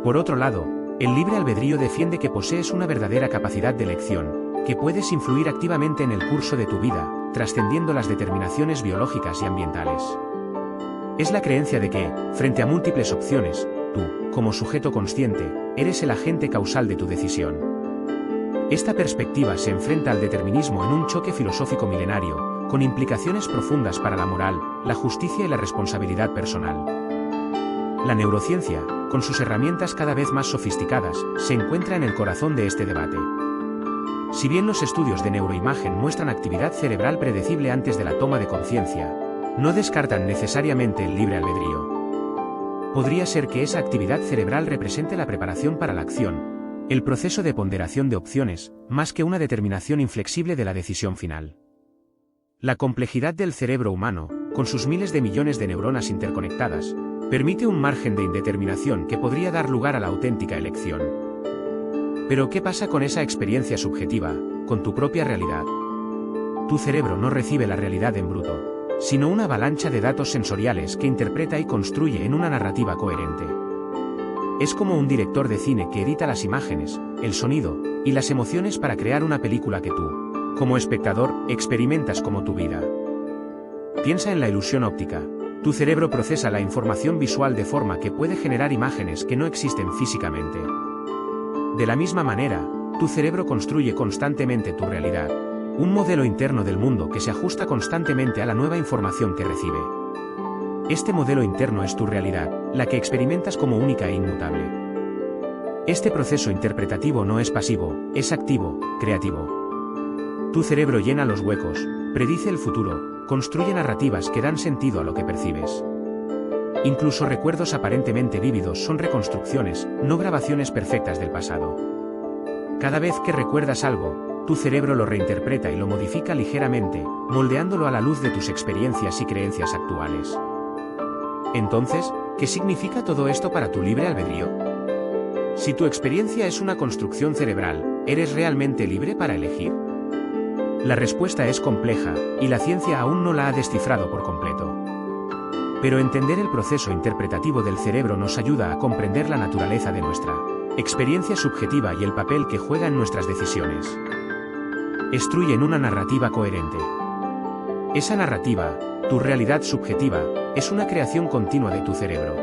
S1: Por otro lado, el libre albedrío defiende que posees una verdadera capacidad de elección, que puedes influir activamente en el curso de tu vida, trascendiendo las determinaciones biológicas y ambientales. Es la creencia de que, frente a múltiples opciones, tú, como sujeto consciente, eres el agente causal de tu decisión. Esta perspectiva se enfrenta al determinismo en un choque filosófico milenario, con implicaciones profundas para la moral, la justicia y la responsabilidad personal. La neurociencia, con sus herramientas cada vez más sofisticadas, se encuentra en el corazón de este debate. Si bien los estudios de neuroimagen muestran actividad cerebral predecible antes de la toma de conciencia, no descartan necesariamente el libre albedrío. Podría ser que esa actividad cerebral represente la preparación para la acción, el proceso de ponderación de opciones, más que una determinación inflexible de la decisión final. La complejidad del cerebro humano, con sus miles de millones de neuronas interconectadas, permite un margen de indeterminación que podría dar lugar a la auténtica elección. Pero ¿qué pasa con esa experiencia subjetiva, con tu propia realidad? Tu cerebro no recibe la realidad en bruto, sino una avalancha de datos sensoriales que interpreta y construye en una narrativa coherente. Es como un director de cine que edita las imágenes, el sonido y las emociones para crear una película que tú, como espectador, experimentas como tu vida. Piensa en la ilusión óptica. Tu cerebro procesa la información visual de forma que puede generar imágenes que no existen físicamente. De la misma manera, tu cerebro construye constantemente tu realidad, un modelo interno del mundo que se ajusta constantemente a la nueva información que recibe. Este modelo interno es tu realidad, la que experimentas como única e inmutable. Este proceso interpretativo no es pasivo, es activo, creativo. Tu cerebro llena los huecos, predice el futuro, construye narrativas que dan sentido a lo que percibes. Incluso recuerdos aparentemente vívidos son reconstrucciones, no grabaciones perfectas del pasado. Cada vez que recuerdas algo, tu cerebro lo reinterpreta y lo modifica ligeramente, moldeándolo a la luz de tus experiencias y creencias actuales. Entonces, ¿qué significa todo esto para tu libre albedrío? Si tu experiencia es una construcción cerebral, ¿eres realmente libre para elegir? La respuesta es compleja, y la ciencia aún no la ha descifrado por completo. Pero entender el proceso interpretativo del cerebro nos ayuda a comprender la naturaleza de nuestra experiencia subjetiva y el papel que juega en nuestras decisiones. Construyen una narrativa coherente. Esa narrativa, tu realidad subjetiva, es una creación continua de tu cerebro.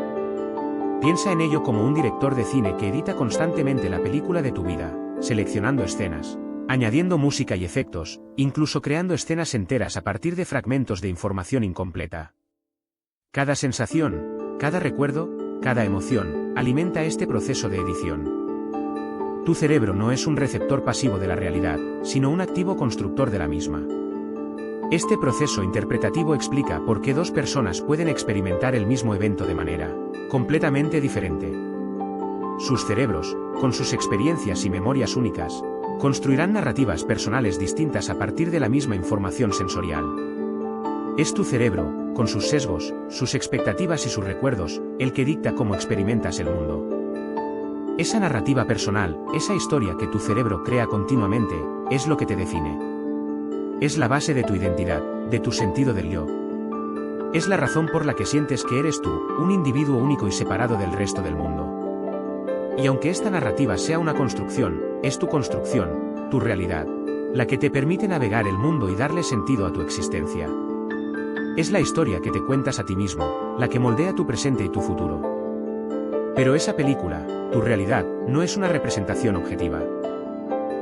S1: Piensa en ello como un director de cine que edita constantemente la película de tu vida, seleccionando escenas, añadiendo música y efectos, incluso creando escenas enteras a partir de fragmentos de información incompleta. Cada sensación, cada recuerdo, cada emoción, alimenta este proceso de edición. Tu cerebro no es un receptor pasivo de la realidad, sino un activo constructor de la misma. Este proceso interpretativo explica por qué dos personas pueden experimentar el mismo evento de manera completamente diferente. Sus cerebros, con sus experiencias y memorias únicas, construirán narrativas personales distintas a partir de la misma información sensorial. Es tu cerebro, con sus sesgos, sus expectativas y sus recuerdos, el que dicta cómo experimentas el mundo. Esa narrativa personal, esa historia que tu cerebro crea continuamente, es lo que te define. Es la base de tu identidad, de tu sentido del yo. Es la razón por la que sientes que eres tú, un individuo único y separado del resto del mundo. Y aunque esta narrativa sea una construcción, es tu construcción, tu realidad, la que te permite navegar el mundo y darle sentido a tu existencia. Es la historia que te cuentas a ti mismo, la que moldea tu presente y tu futuro. Pero esa película, tu realidad, no es una representación objetiva.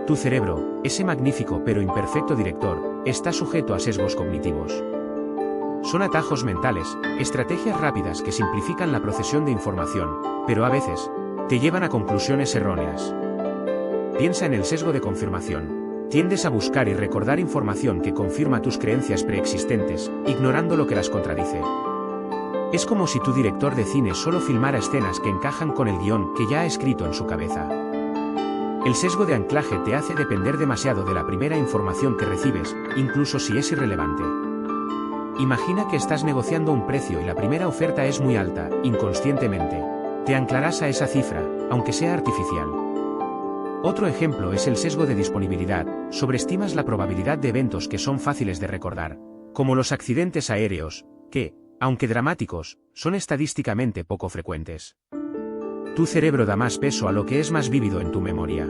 S1: Tu cerebro, ese magnífico pero imperfecto director, está sujeto a sesgos cognitivos. Son atajos mentales, estrategias rápidas que simplifican la procesión de información, pero a veces, te llevan a conclusiones erróneas. Piensa en el sesgo de confirmación. Tiendes a buscar y recordar información que confirma tus creencias preexistentes, ignorando lo que las contradice. Es como si tu director de cine solo filmara escenas que encajan con el guión que ya ha escrito en su cabeza. El sesgo de anclaje te hace depender demasiado de la primera información que recibes, incluso si es irrelevante. Imagina que estás negociando un precio y la primera oferta es muy alta, inconscientemente. Te anclarás a esa cifra, aunque sea artificial. Otro ejemplo es el sesgo de disponibilidad. Sobreestimas la probabilidad de eventos que son fáciles de recordar, como los accidentes aéreos, que, aunque dramáticos, son estadísticamente poco frecuentes. Tu cerebro da más peso a lo que es más vívido en tu memoria.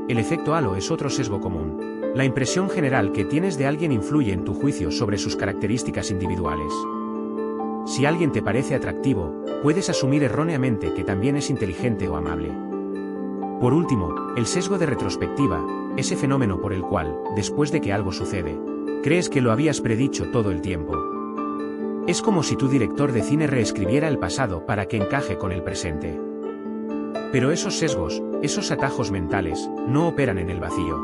S1: El efecto halo es otro sesgo común. La impresión general que tienes de alguien influye en tu juicio sobre sus características individuales. Si alguien te parece atractivo, puedes asumir erróneamente que también es inteligente o amable. Por último, el sesgo de retrospectiva, ese fenómeno por el cual, después de que algo sucede, crees que lo habías predicho todo el tiempo. Es como si tu director de cine reescribiera el pasado para que encaje con el presente. Pero esos sesgos, esos atajos mentales, no operan en el vacío.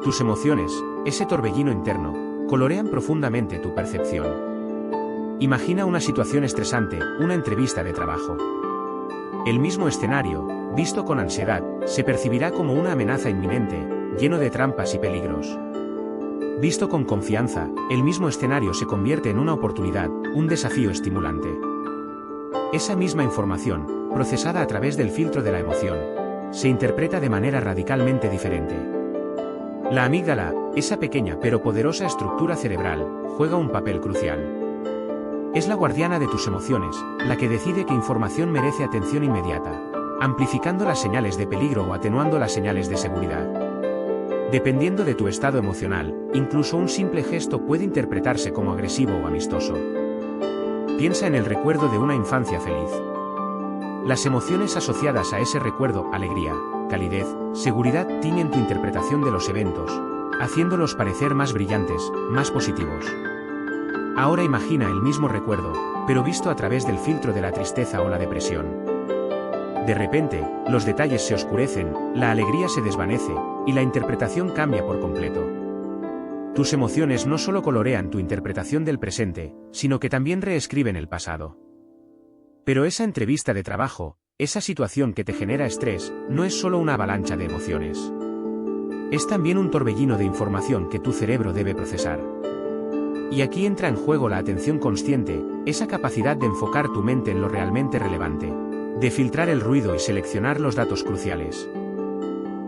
S1: Tus emociones, ese torbellino interno, colorean profundamente tu percepción. Imagina una situación estresante, una entrevista de trabajo. El mismo escenario, visto con ansiedad, se percibirá como una amenaza inminente, lleno de trampas y peligros. Visto con confianza, el mismo escenario se convierte en una oportunidad, un desafío estimulante. Esa misma información, procesada a través del filtro de la emoción, se interpreta de manera radicalmente diferente. La amígdala, esa pequeña pero poderosa estructura cerebral, juega un papel crucial. Es la guardiana de tus emociones, la que decide qué información merece atención inmediata, amplificando las señales de peligro o atenuando las señales de seguridad. Dependiendo de tu estado emocional, incluso un simple gesto puede interpretarse como agresivo o amistoso. Piensa en el recuerdo de una infancia feliz. Las emociones asociadas a ese recuerdo, alegría, calidez, seguridad, tiñen tu interpretación de los eventos, haciéndolos parecer más brillantes, más positivos. Ahora imagina el mismo recuerdo, pero visto a través del filtro de la tristeza o la depresión. De repente, los detalles se oscurecen, la alegría se desvanece, y la interpretación cambia por completo. Tus emociones no solo colorean tu interpretación del presente, sino que también reescriben el pasado. Pero esa entrevista de trabajo, esa situación que te genera estrés, no es solo una avalancha de emociones. Es también un torbellino de información que tu cerebro debe procesar. Y aquí entra en juego la atención consciente, esa capacidad de enfocar tu mente en lo realmente relevante, de filtrar el ruido y seleccionar los datos cruciales.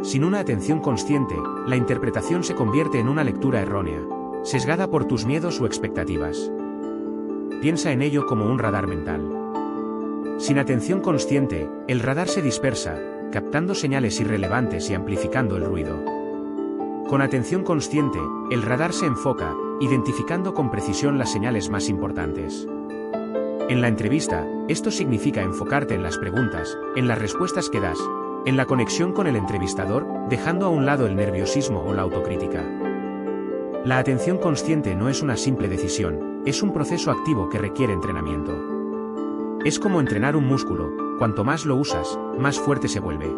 S1: Sin una atención consciente, la interpretación se convierte en una lectura errónea, sesgada por tus miedos o expectativas. Piensa en ello como un radar mental. Sin atención consciente, el radar se dispersa, captando señales irrelevantes y amplificando el ruido. Con atención consciente, el radar se enfoca, identificando con precisión las señales más importantes. En la entrevista, esto significa enfocarte en las preguntas, en las respuestas que das, en la conexión con el entrevistador, dejando a un lado el nerviosismo o la autocrítica. La atención consciente no es una simple decisión, es un proceso activo que requiere entrenamiento. Es como entrenar un músculo, cuanto más lo usas, más fuerte se vuelve.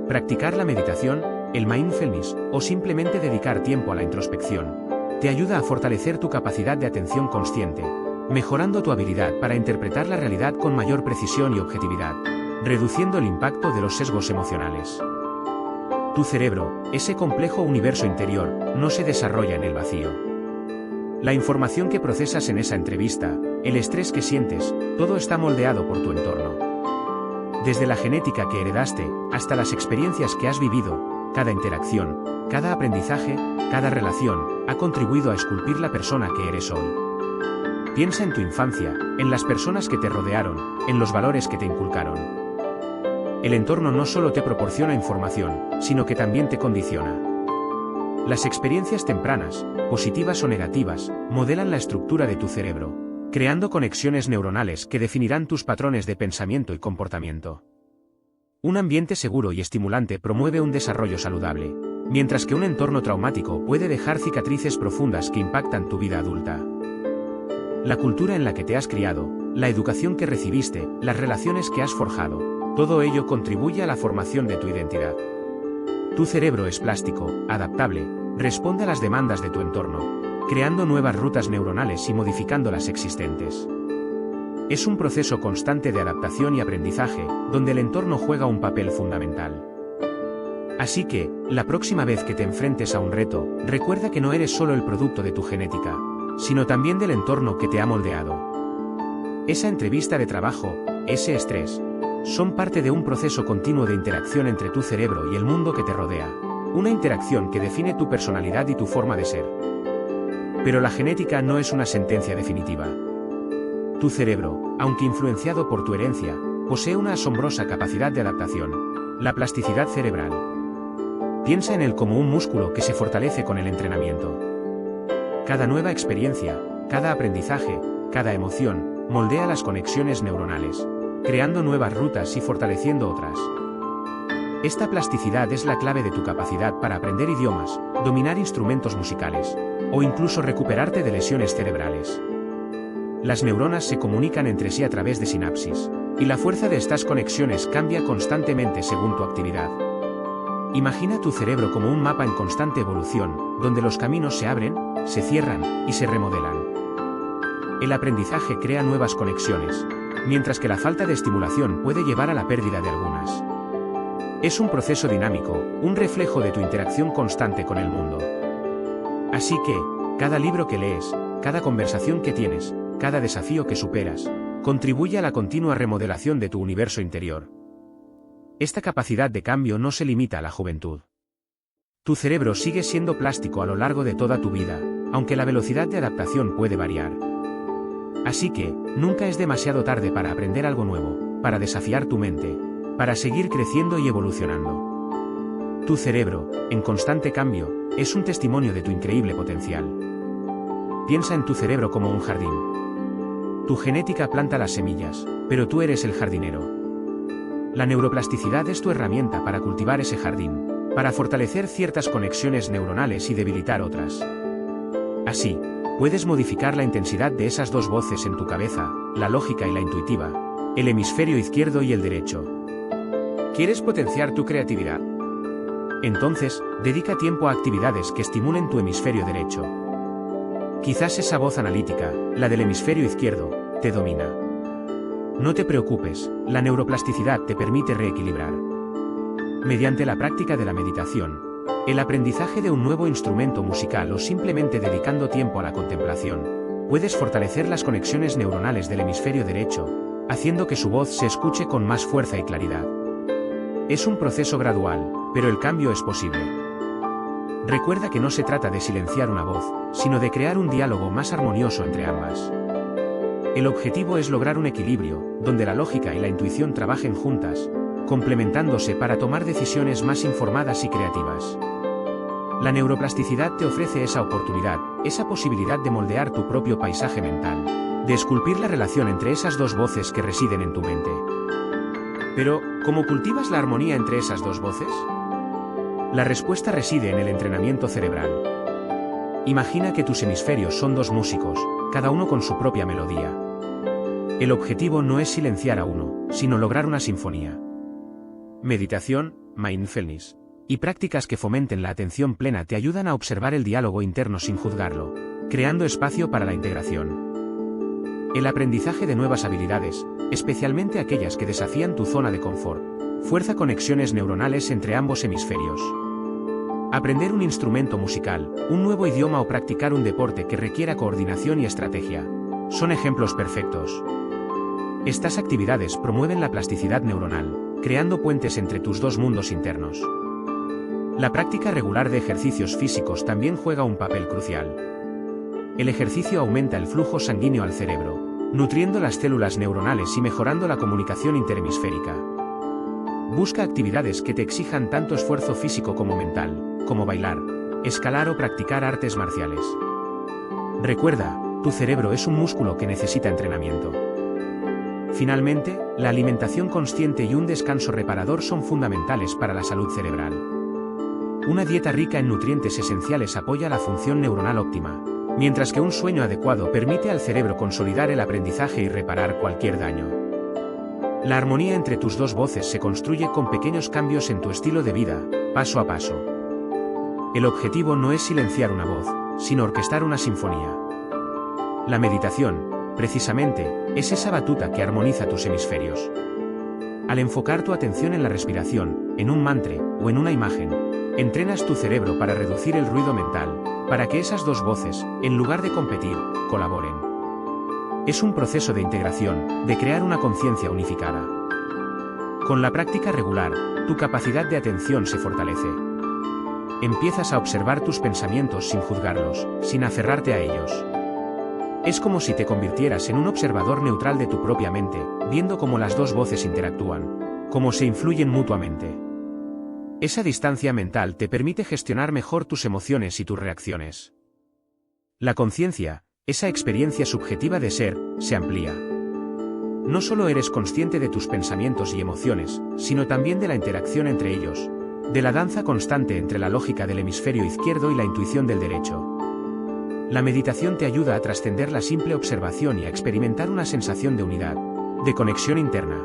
S1: Practicar la meditación, el mindfulness, o simplemente dedicar tiempo a la introspección, te ayuda a fortalecer tu capacidad de atención consciente, mejorando tu habilidad para interpretar la realidad con mayor precisión y objetividad, reduciendo el impacto de los sesgos emocionales. Tu cerebro, ese complejo universo interior, no se desarrolla en el vacío. La información que procesas en esa entrevista, el estrés que sientes, todo está moldeado por tu entorno. Desde la genética que heredaste, hasta las experiencias que has vivido, cada interacción, cada aprendizaje, cada relación, ha contribuido a esculpir la persona que eres hoy. Piensa en tu infancia, en las personas que te rodearon, en los valores que te inculcaron. El entorno no solo te proporciona información, sino que también te condiciona. Las experiencias tempranas, positivas o negativas, modelan la estructura de tu cerebro, creando conexiones neuronales que definirán tus patrones de pensamiento y comportamiento. Un ambiente seguro y estimulante promueve un desarrollo saludable, mientras que un entorno traumático puede dejar cicatrices profundas que impactan tu vida adulta. La cultura en la que te has criado, la educación que recibiste, las relaciones que has forjado, todo ello contribuye a la formación de tu identidad. Tu cerebro es plástico, adaptable, responde a las demandas de tu entorno, creando nuevas rutas neuronales y modificando las existentes. Es un proceso constante de adaptación y aprendizaje, donde el entorno juega un papel fundamental. Así que, la próxima vez que te enfrentes a un reto, recuerda que no eres solo el producto de tu genética, sino también del entorno que te ha moldeado. Esa entrevista de trabajo, ese estrés, son parte de un proceso continuo de interacción entre tu cerebro y el mundo que te rodea, una interacción que define tu personalidad y tu forma de ser. Pero la genética no es una sentencia definitiva. Tu cerebro, aunque influenciado por tu herencia, posee una asombrosa capacidad de adaptación, la plasticidad cerebral. Piensa en él como un músculo que se fortalece con el entrenamiento. Cada nueva experiencia, cada aprendizaje, cada emoción, moldea las conexiones neuronales, creando nuevas rutas y fortaleciendo otras. Esta plasticidad es la clave de tu capacidad para aprender idiomas, dominar instrumentos musicales, o incluso recuperarte de lesiones cerebrales. Las neuronas se comunican entre sí a través de sinapsis, y la fuerza de estas conexiones cambia constantemente según tu actividad. Imagina tu cerebro como un mapa en constante evolución, donde los caminos se abren, se cierran y se remodelan. El aprendizaje crea nuevas conexiones, mientras que la falta de estimulación puede llevar a la pérdida de algunas. Es un proceso dinámico, un reflejo de tu interacción constante con el mundo. Así que, cada libro que lees, cada conversación que tienes, cada desafío que superas, contribuye a la continua remodelación de tu universo interior. Esta capacidad de cambio no se limita a la juventud. Tu cerebro sigue siendo plástico a lo largo de toda tu vida, aunque la velocidad de adaptación puede variar. Así que, nunca es demasiado tarde para aprender algo nuevo, para desafiar tu mente, para seguir creciendo y evolucionando. Tu cerebro, en constante cambio, es un testimonio de tu increíble potencial. Piensa en tu cerebro como un jardín. Tu genética planta las semillas, pero tú eres el jardinero. La neuroplasticidad es tu herramienta para cultivar ese jardín, para fortalecer ciertas conexiones neuronales y debilitar otras. Así, puedes modificar la intensidad de esas dos voces en tu cabeza, la lógica y la intuitiva, el hemisferio izquierdo y el derecho. ¿Quieres potenciar tu creatividad? Entonces, dedica tiempo a actividades que estimulen tu hemisferio derecho. Quizás esa voz analítica, la del hemisferio izquierdo, te domina. No te preocupes, la neuroplasticidad te permite reequilibrar. Mediante la práctica de la meditación, el aprendizaje de un nuevo instrumento musical o simplemente dedicando tiempo a la contemplación, puedes fortalecer las conexiones neuronales del hemisferio derecho, haciendo que su voz se escuche con más fuerza y claridad. Es un proceso gradual, pero el cambio es posible. Recuerda que no se trata de silenciar una voz, sino de crear un diálogo más armonioso entre ambas. El objetivo es lograr un equilibrio, donde la lógica y la intuición trabajen juntas, complementándose para tomar decisiones más informadas y creativas. La neuroplasticidad te ofrece esa oportunidad, esa posibilidad de moldear tu propio paisaje mental, de esculpir la relación entre esas dos voces que residen en tu mente. Pero, ¿cómo cultivas la armonía entre esas dos voces? La respuesta reside en el entrenamiento cerebral. Imagina que tus hemisferios son dos músicos, cada uno con su propia melodía. El objetivo no es silenciar a uno, sino lograr una sinfonía. Meditación, mindfulness y prácticas que fomenten la atención plena te ayudan a observar el diálogo interno sin juzgarlo, creando espacio para la integración. El aprendizaje de nuevas habilidades, especialmente aquellas que desafían tu zona de confort, fuerza conexiones neuronales entre ambos hemisferios. Aprender un instrumento musical, un nuevo idioma o practicar un deporte que requiera coordinación y estrategia, son ejemplos perfectos. Estas actividades promueven la plasticidad neuronal, creando puentes entre tus dos mundos internos. La práctica regular de ejercicios físicos también juega un papel crucial. El ejercicio aumenta el flujo sanguíneo al cerebro, nutriendo las células neuronales y mejorando la comunicación interhemisférica. Busca actividades que te exijan tanto esfuerzo físico como mental, como bailar, escalar o practicar artes marciales. Recuerda, tu cerebro es un músculo que necesita entrenamiento. Finalmente, la alimentación consciente y un descanso reparador son fundamentales para la salud cerebral. Una dieta rica en nutrientes esenciales apoya la función neuronal óptima, mientras que un sueño adecuado permite al cerebro consolidar el aprendizaje y reparar cualquier daño. La armonía entre tus dos voces se construye con pequeños cambios en tu estilo de vida, paso a paso. El objetivo no es silenciar una voz, sino orquestar una sinfonía. La meditación, precisamente, es esa batuta que armoniza tus hemisferios. Al enfocar tu atención en la respiración, en un mantra o en una imagen, entrenas tu cerebro para reducir el ruido mental, para que esas dos voces, en lugar de competir, colaboren. Es un proceso de integración, de crear una conciencia unificada. Con la práctica regular, tu capacidad de atención se fortalece. Empiezas a observar tus pensamientos sin juzgarlos, sin aferrarte a ellos. Es como si te convirtieras en un observador neutral de tu propia mente, viendo cómo las dos voces interactúan, cómo se influyen mutuamente. Esa distancia mental te permite gestionar mejor tus emociones y tus reacciones. La conciencia, esa experiencia subjetiva de ser, se amplía. No solo eres consciente de tus pensamientos y emociones, sino también de la interacción entre ellos, de la danza constante entre la lógica del hemisferio izquierdo y la intuición del derecho. La meditación te ayuda a trascender la simple observación y a experimentar una sensación de unidad, de conexión interna.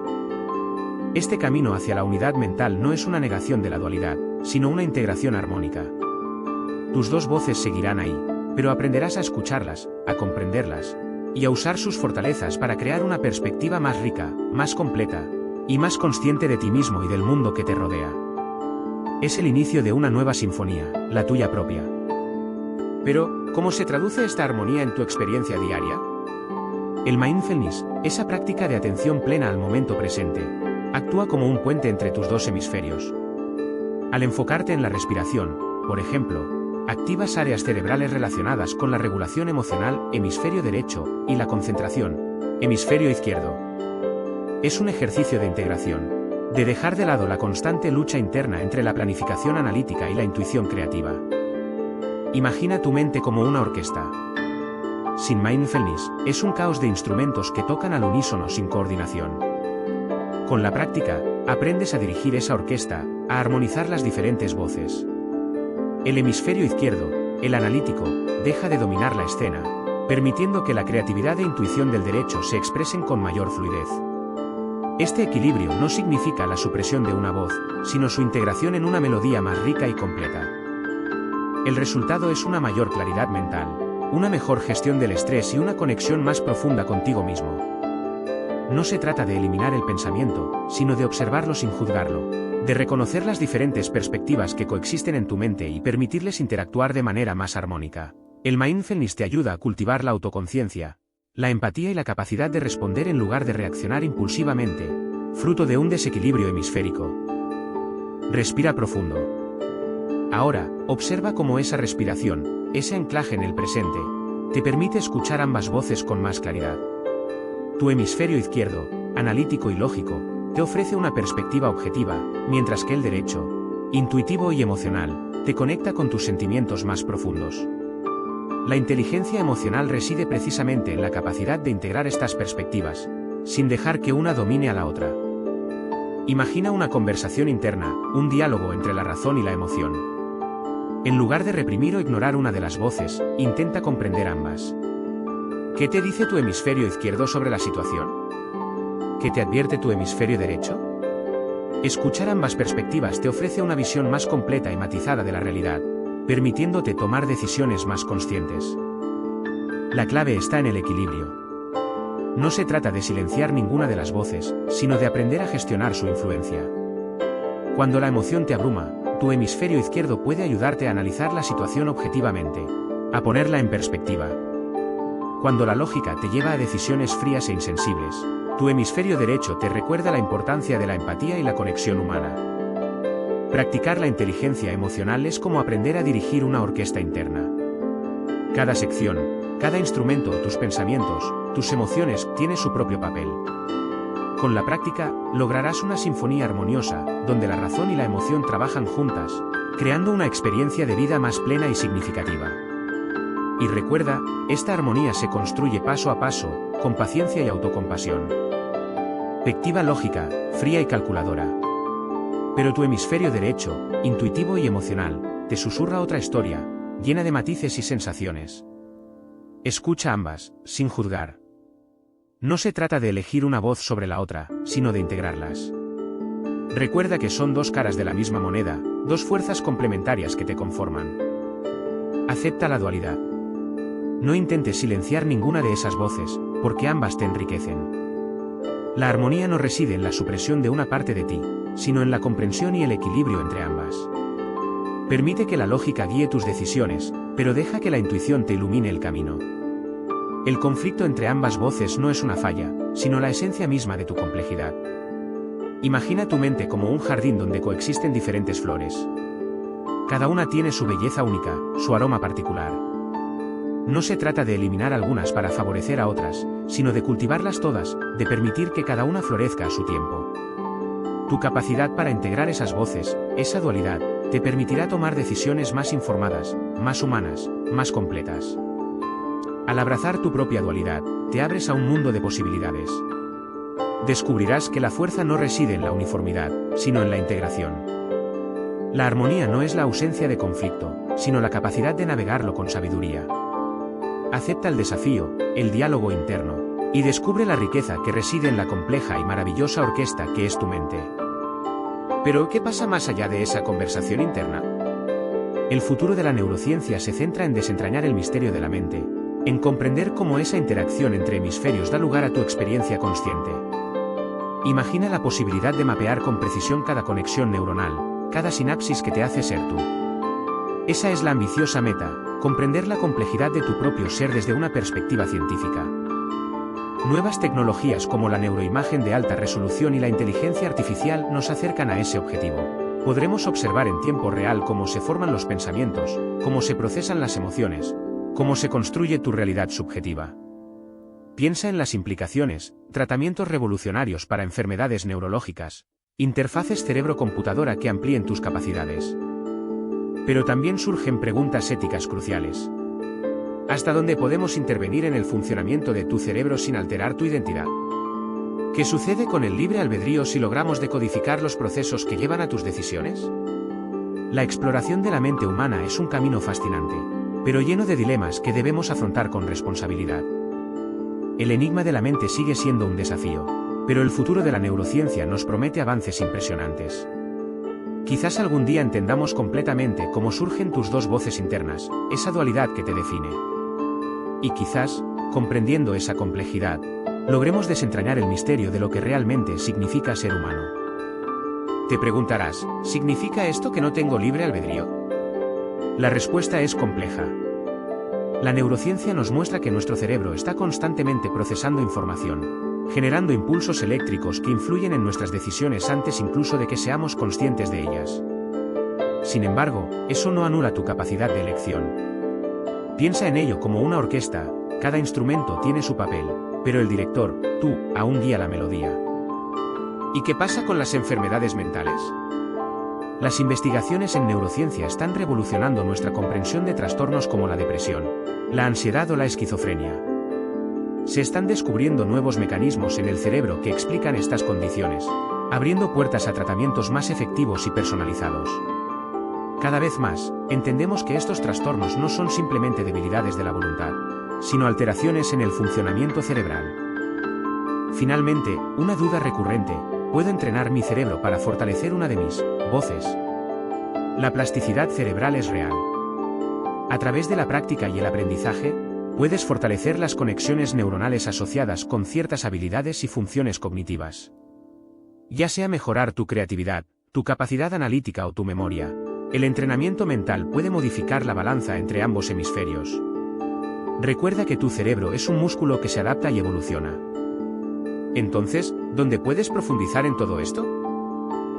S1: Este camino hacia la unidad mental no es una negación de la dualidad, sino una integración armónica. Tus dos voces seguirán ahí, pero aprenderás a escucharlas, a comprenderlas, y a usar sus fortalezas para crear una perspectiva más rica, más completa, y más consciente de ti mismo y del mundo que te rodea. Es el inicio de una nueva sinfonía, la tuya propia. Pero, ¿cómo se traduce esta armonía en tu experiencia diaria? El mindfulness, esa práctica de atención plena al momento presente, actúa como un puente entre tus dos hemisferios. Al enfocarte en la respiración, por ejemplo, activas áreas cerebrales relacionadas con la regulación emocional, hemisferio derecho, y la concentración, hemisferio izquierdo. Es un ejercicio de integración, de dejar de lado la constante lucha interna entre la planificación analítica y la intuición creativa. Imagina tu mente como una orquesta. Sin mindfulness, es un caos de instrumentos que tocan al unísono sin coordinación. Con la práctica, aprendes a dirigir esa orquesta, a armonizar las diferentes voces. El hemisferio izquierdo, el analítico, deja de dominar la escena, permitiendo que la creatividad e intuición del derecho se expresen con mayor fluidez. Este equilibrio no significa la supresión de una voz, sino su integración en una melodía más rica y completa. El resultado es una mayor claridad mental, una mejor gestión del estrés y una conexión más profunda contigo mismo. No se trata de eliminar el pensamiento, sino de observarlo sin juzgarlo, de reconocer las diferentes perspectivas que coexisten en tu mente y permitirles interactuar de manera más armónica. El mindfulness te ayuda a cultivar la autoconciencia, la empatía y la capacidad de responder en lugar de reaccionar impulsivamente, fruto de un desequilibrio hemisférico. Respira profundo. Ahora, observa cómo esa respiración, ese anclaje en el presente, te permite escuchar ambas voces con más claridad. Tu hemisferio izquierdo, analítico y lógico, te ofrece una perspectiva objetiva, mientras que el derecho, intuitivo y emocional, te conecta con tus sentimientos más profundos. La inteligencia emocional reside precisamente en la capacidad de integrar estas perspectivas, sin dejar que una domine a la otra. Imagina una conversación interna, un diálogo entre la razón y la emoción. En lugar de reprimir o ignorar una de las voces, intenta comprender ambas. ¿Qué te dice tu hemisferio izquierdo sobre la situación? ¿Qué te advierte tu hemisferio derecho? Escuchar ambas perspectivas te ofrece una visión más completa y matizada de la realidad, permitiéndote tomar decisiones más conscientes. La clave está en el equilibrio. No se trata de silenciar ninguna de las voces, sino de aprender a gestionar su influencia. Cuando la emoción te abruma, tu hemisferio izquierdo puede ayudarte a analizar la situación objetivamente, a ponerla en perspectiva. Cuando la lógica te lleva a decisiones frías e insensibles, tu hemisferio derecho te recuerda la importancia de la empatía y la conexión humana. Practicar la inteligencia emocional es como aprender a dirigir una orquesta interna. Cada sección, cada instrumento, tus pensamientos, tus emociones, tiene su propio papel. Con la práctica, lograrás una sinfonía armoniosa, donde la razón y la emoción trabajan juntas, creando una experiencia de vida más plena y significativa. Y recuerda, esta armonía se construye paso a paso, con paciencia y autocompasión. Perspectiva lógica, fría y calculadora. Pero tu hemisferio derecho, intuitivo y emocional, te susurra otra historia, llena de matices y sensaciones. Escucha ambas, sin juzgar. No se trata de elegir una voz sobre la otra, sino de integrarlas. Recuerda que son dos caras de la misma moneda, dos fuerzas complementarias que te conforman. Acepta la dualidad. No intentes silenciar ninguna de esas voces, porque ambas te enriquecen. La armonía no reside en la supresión de una parte de ti, sino en la comprensión y el equilibrio entre ambas. Permite que la lógica guíe tus decisiones, pero deja que la intuición te ilumine el camino. El conflicto entre ambas voces no es una falla, sino la esencia misma de tu complejidad. Imagina tu mente como un jardín donde coexisten diferentes flores. Cada una tiene su belleza única, su aroma particular. No se trata de eliminar algunas para favorecer a otras, sino de cultivarlas todas, de permitir que cada una florezca a su tiempo. Tu capacidad para integrar esas voces, esa dualidad, te permitirá tomar decisiones más informadas, más humanas, más completas. Al abrazar tu propia dualidad, te abres a un mundo de posibilidades. descubrirás que la fuerza no reside en la uniformidad, sino en la integración. La armonía no es la ausencia de conflicto, sino la capacidad de navegarlo con sabiduría. Acepta el desafío, el diálogo interno, y descubre la riqueza que reside en la compleja y maravillosa orquesta que es tu mente. Pero, ¿qué pasa más allá de esa conversación interna? El futuro de la neurociencia se centra en desentrañar el misterio de la mente, en comprender cómo esa interacción entre hemisferios da lugar a tu experiencia consciente. Imagina la posibilidad de mapear con precisión cada conexión neuronal, cada sinapsis que te hace ser tú. Esa es la ambiciosa meta, comprender la complejidad de tu propio ser desde una perspectiva científica. Nuevas tecnologías como la neuroimagen de alta resolución y la inteligencia artificial nos acercan a ese objetivo. Podremos observar en tiempo real cómo se forman los pensamientos, cómo se procesan las emociones, cómo se construye tu realidad subjetiva. Piensa en las implicaciones, tratamientos revolucionarios para enfermedades neurológicas, interfaces cerebro-computadora que amplíen tus capacidades. Pero también surgen preguntas éticas cruciales. ¿Hasta dónde podemos intervenir en el funcionamiento de tu cerebro sin alterar tu identidad? ¿Qué sucede con el libre albedrío si logramos decodificar los procesos que llevan a tus decisiones? La exploración de la mente humana es un camino fascinante, pero lleno de dilemas que debemos afrontar con responsabilidad. El enigma de la mente sigue siendo un desafío, pero el futuro de la neurociencia nos promete avances impresionantes. Quizás algún día entendamos completamente cómo surgen tus dos voces internas, esa dualidad que te define. Y quizás, comprendiendo esa complejidad, logremos desentrañar el misterio de lo que realmente significa ser humano. Te preguntarás, ¿significa esto que no tengo libre albedrío? La respuesta es compleja. La neurociencia nos muestra que nuestro cerebro está constantemente procesando información, generando impulsos eléctricos que influyen en nuestras decisiones antes incluso de que seamos conscientes de ellas. Sin embargo, eso no anula tu capacidad de elección. Piensa en ello como una orquesta, cada instrumento tiene su papel, pero el director, tú, aún guía la melodía. ¿Y qué pasa con las enfermedades mentales? Las investigaciones en neurociencia están revolucionando nuestra comprensión de trastornos como la depresión, la ansiedad o la esquizofrenia. Se están descubriendo nuevos mecanismos en el cerebro que explican estas condiciones, abriendo puertas a tratamientos más efectivos y personalizados. Cada vez más, entendemos que estos trastornos no son simplemente debilidades de la voluntad, sino alteraciones en el funcionamiento cerebral. Finalmente, una duda recurrente: ¿puedo entrenar mi cerebro para fortalecer una de mis voces? La plasticidad cerebral es real. A través de la práctica y el aprendizaje, puedes fortalecer las conexiones neuronales asociadas con ciertas habilidades y funciones cognitivas. Ya sea mejorar tu creatividad, tu capacidad analítica o tu memoria, el entrenamiento mental puede modificar la balanza entre ambos hemisferios. Recuerda que tu cerebro es un músculo que se adapta y evoluciona. Entonces, ¿dónde puedes profundizar en todo esto?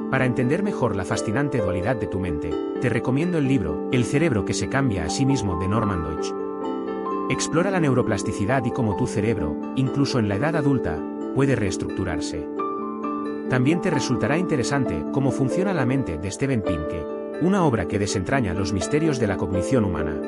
S1: Para entender mejor la fascinante dualidad de tu mente, te recomiendo el libro El cerebro que se cambia a sí mismo de Norman Deutsch. Explora la neuroplasticidad y cómo tu cerebro, incluso en la edad adulta, puede reestructurarse. También te resultará interesante Cómo funciona la mente de Steven Pinker, una obra que desentraña los misterios de la cognición humana.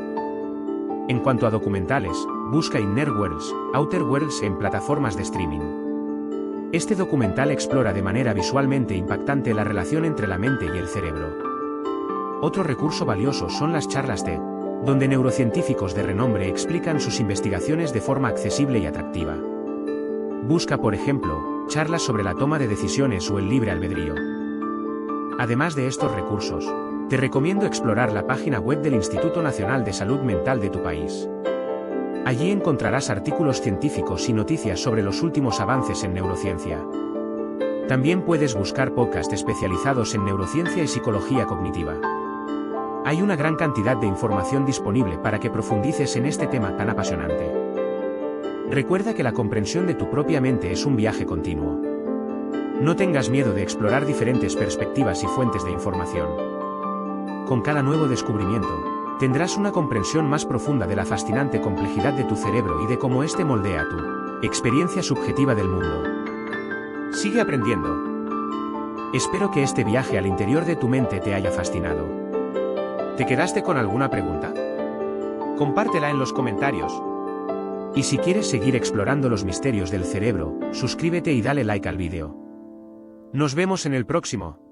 S1: En cuanto a documentales, busca Inner Worlds, Outer Worlds en plataformas de streaming. Este documental explora de manera visualmente impactante la relación entre la mente y el cerebro. Otro recurso valioso son las charlas TED, donde neurocientíficos de renombre explican sus investigaciones de forma accesible y atractiva. Busca, por ejemplo, charlas sobre la toma de decisiones o el libre albedrío. Además de estos recursos, te recomiendo explorar la página web del Instituto Nacional de Salud Mental de tu país. Allí encontrarás artículos científicos y noticias sobre los últimos avances en neurociencia. También puedes buscar podcasts especializados en neurociencia y psicología cognitiva. Hay una gran cantidad de información disponible para que profundices en este tema tan apasionante. Recuerda que la comprensión de tu propia mente es un viaje continuo. No tengas miedo de explorar diferentes perspectivas y fuentes de información. Con cada nuevo descubrimiento, tendrás una comprensión más profunda de la fascinante complejidad de tu cerebro y de cómo éste moldea tu experiencia subjetiva del mundo. Sigue aprendiendo. Espero que este viaje al interior de tu mente te haya fascinado. ¿Te quedaste con alguna pregunta? Compártela en los comentarios. Y si quieres seguir explorando los misterios del cerebro, suscríbete y dale like al vídeo. Nos vemos en el próximo.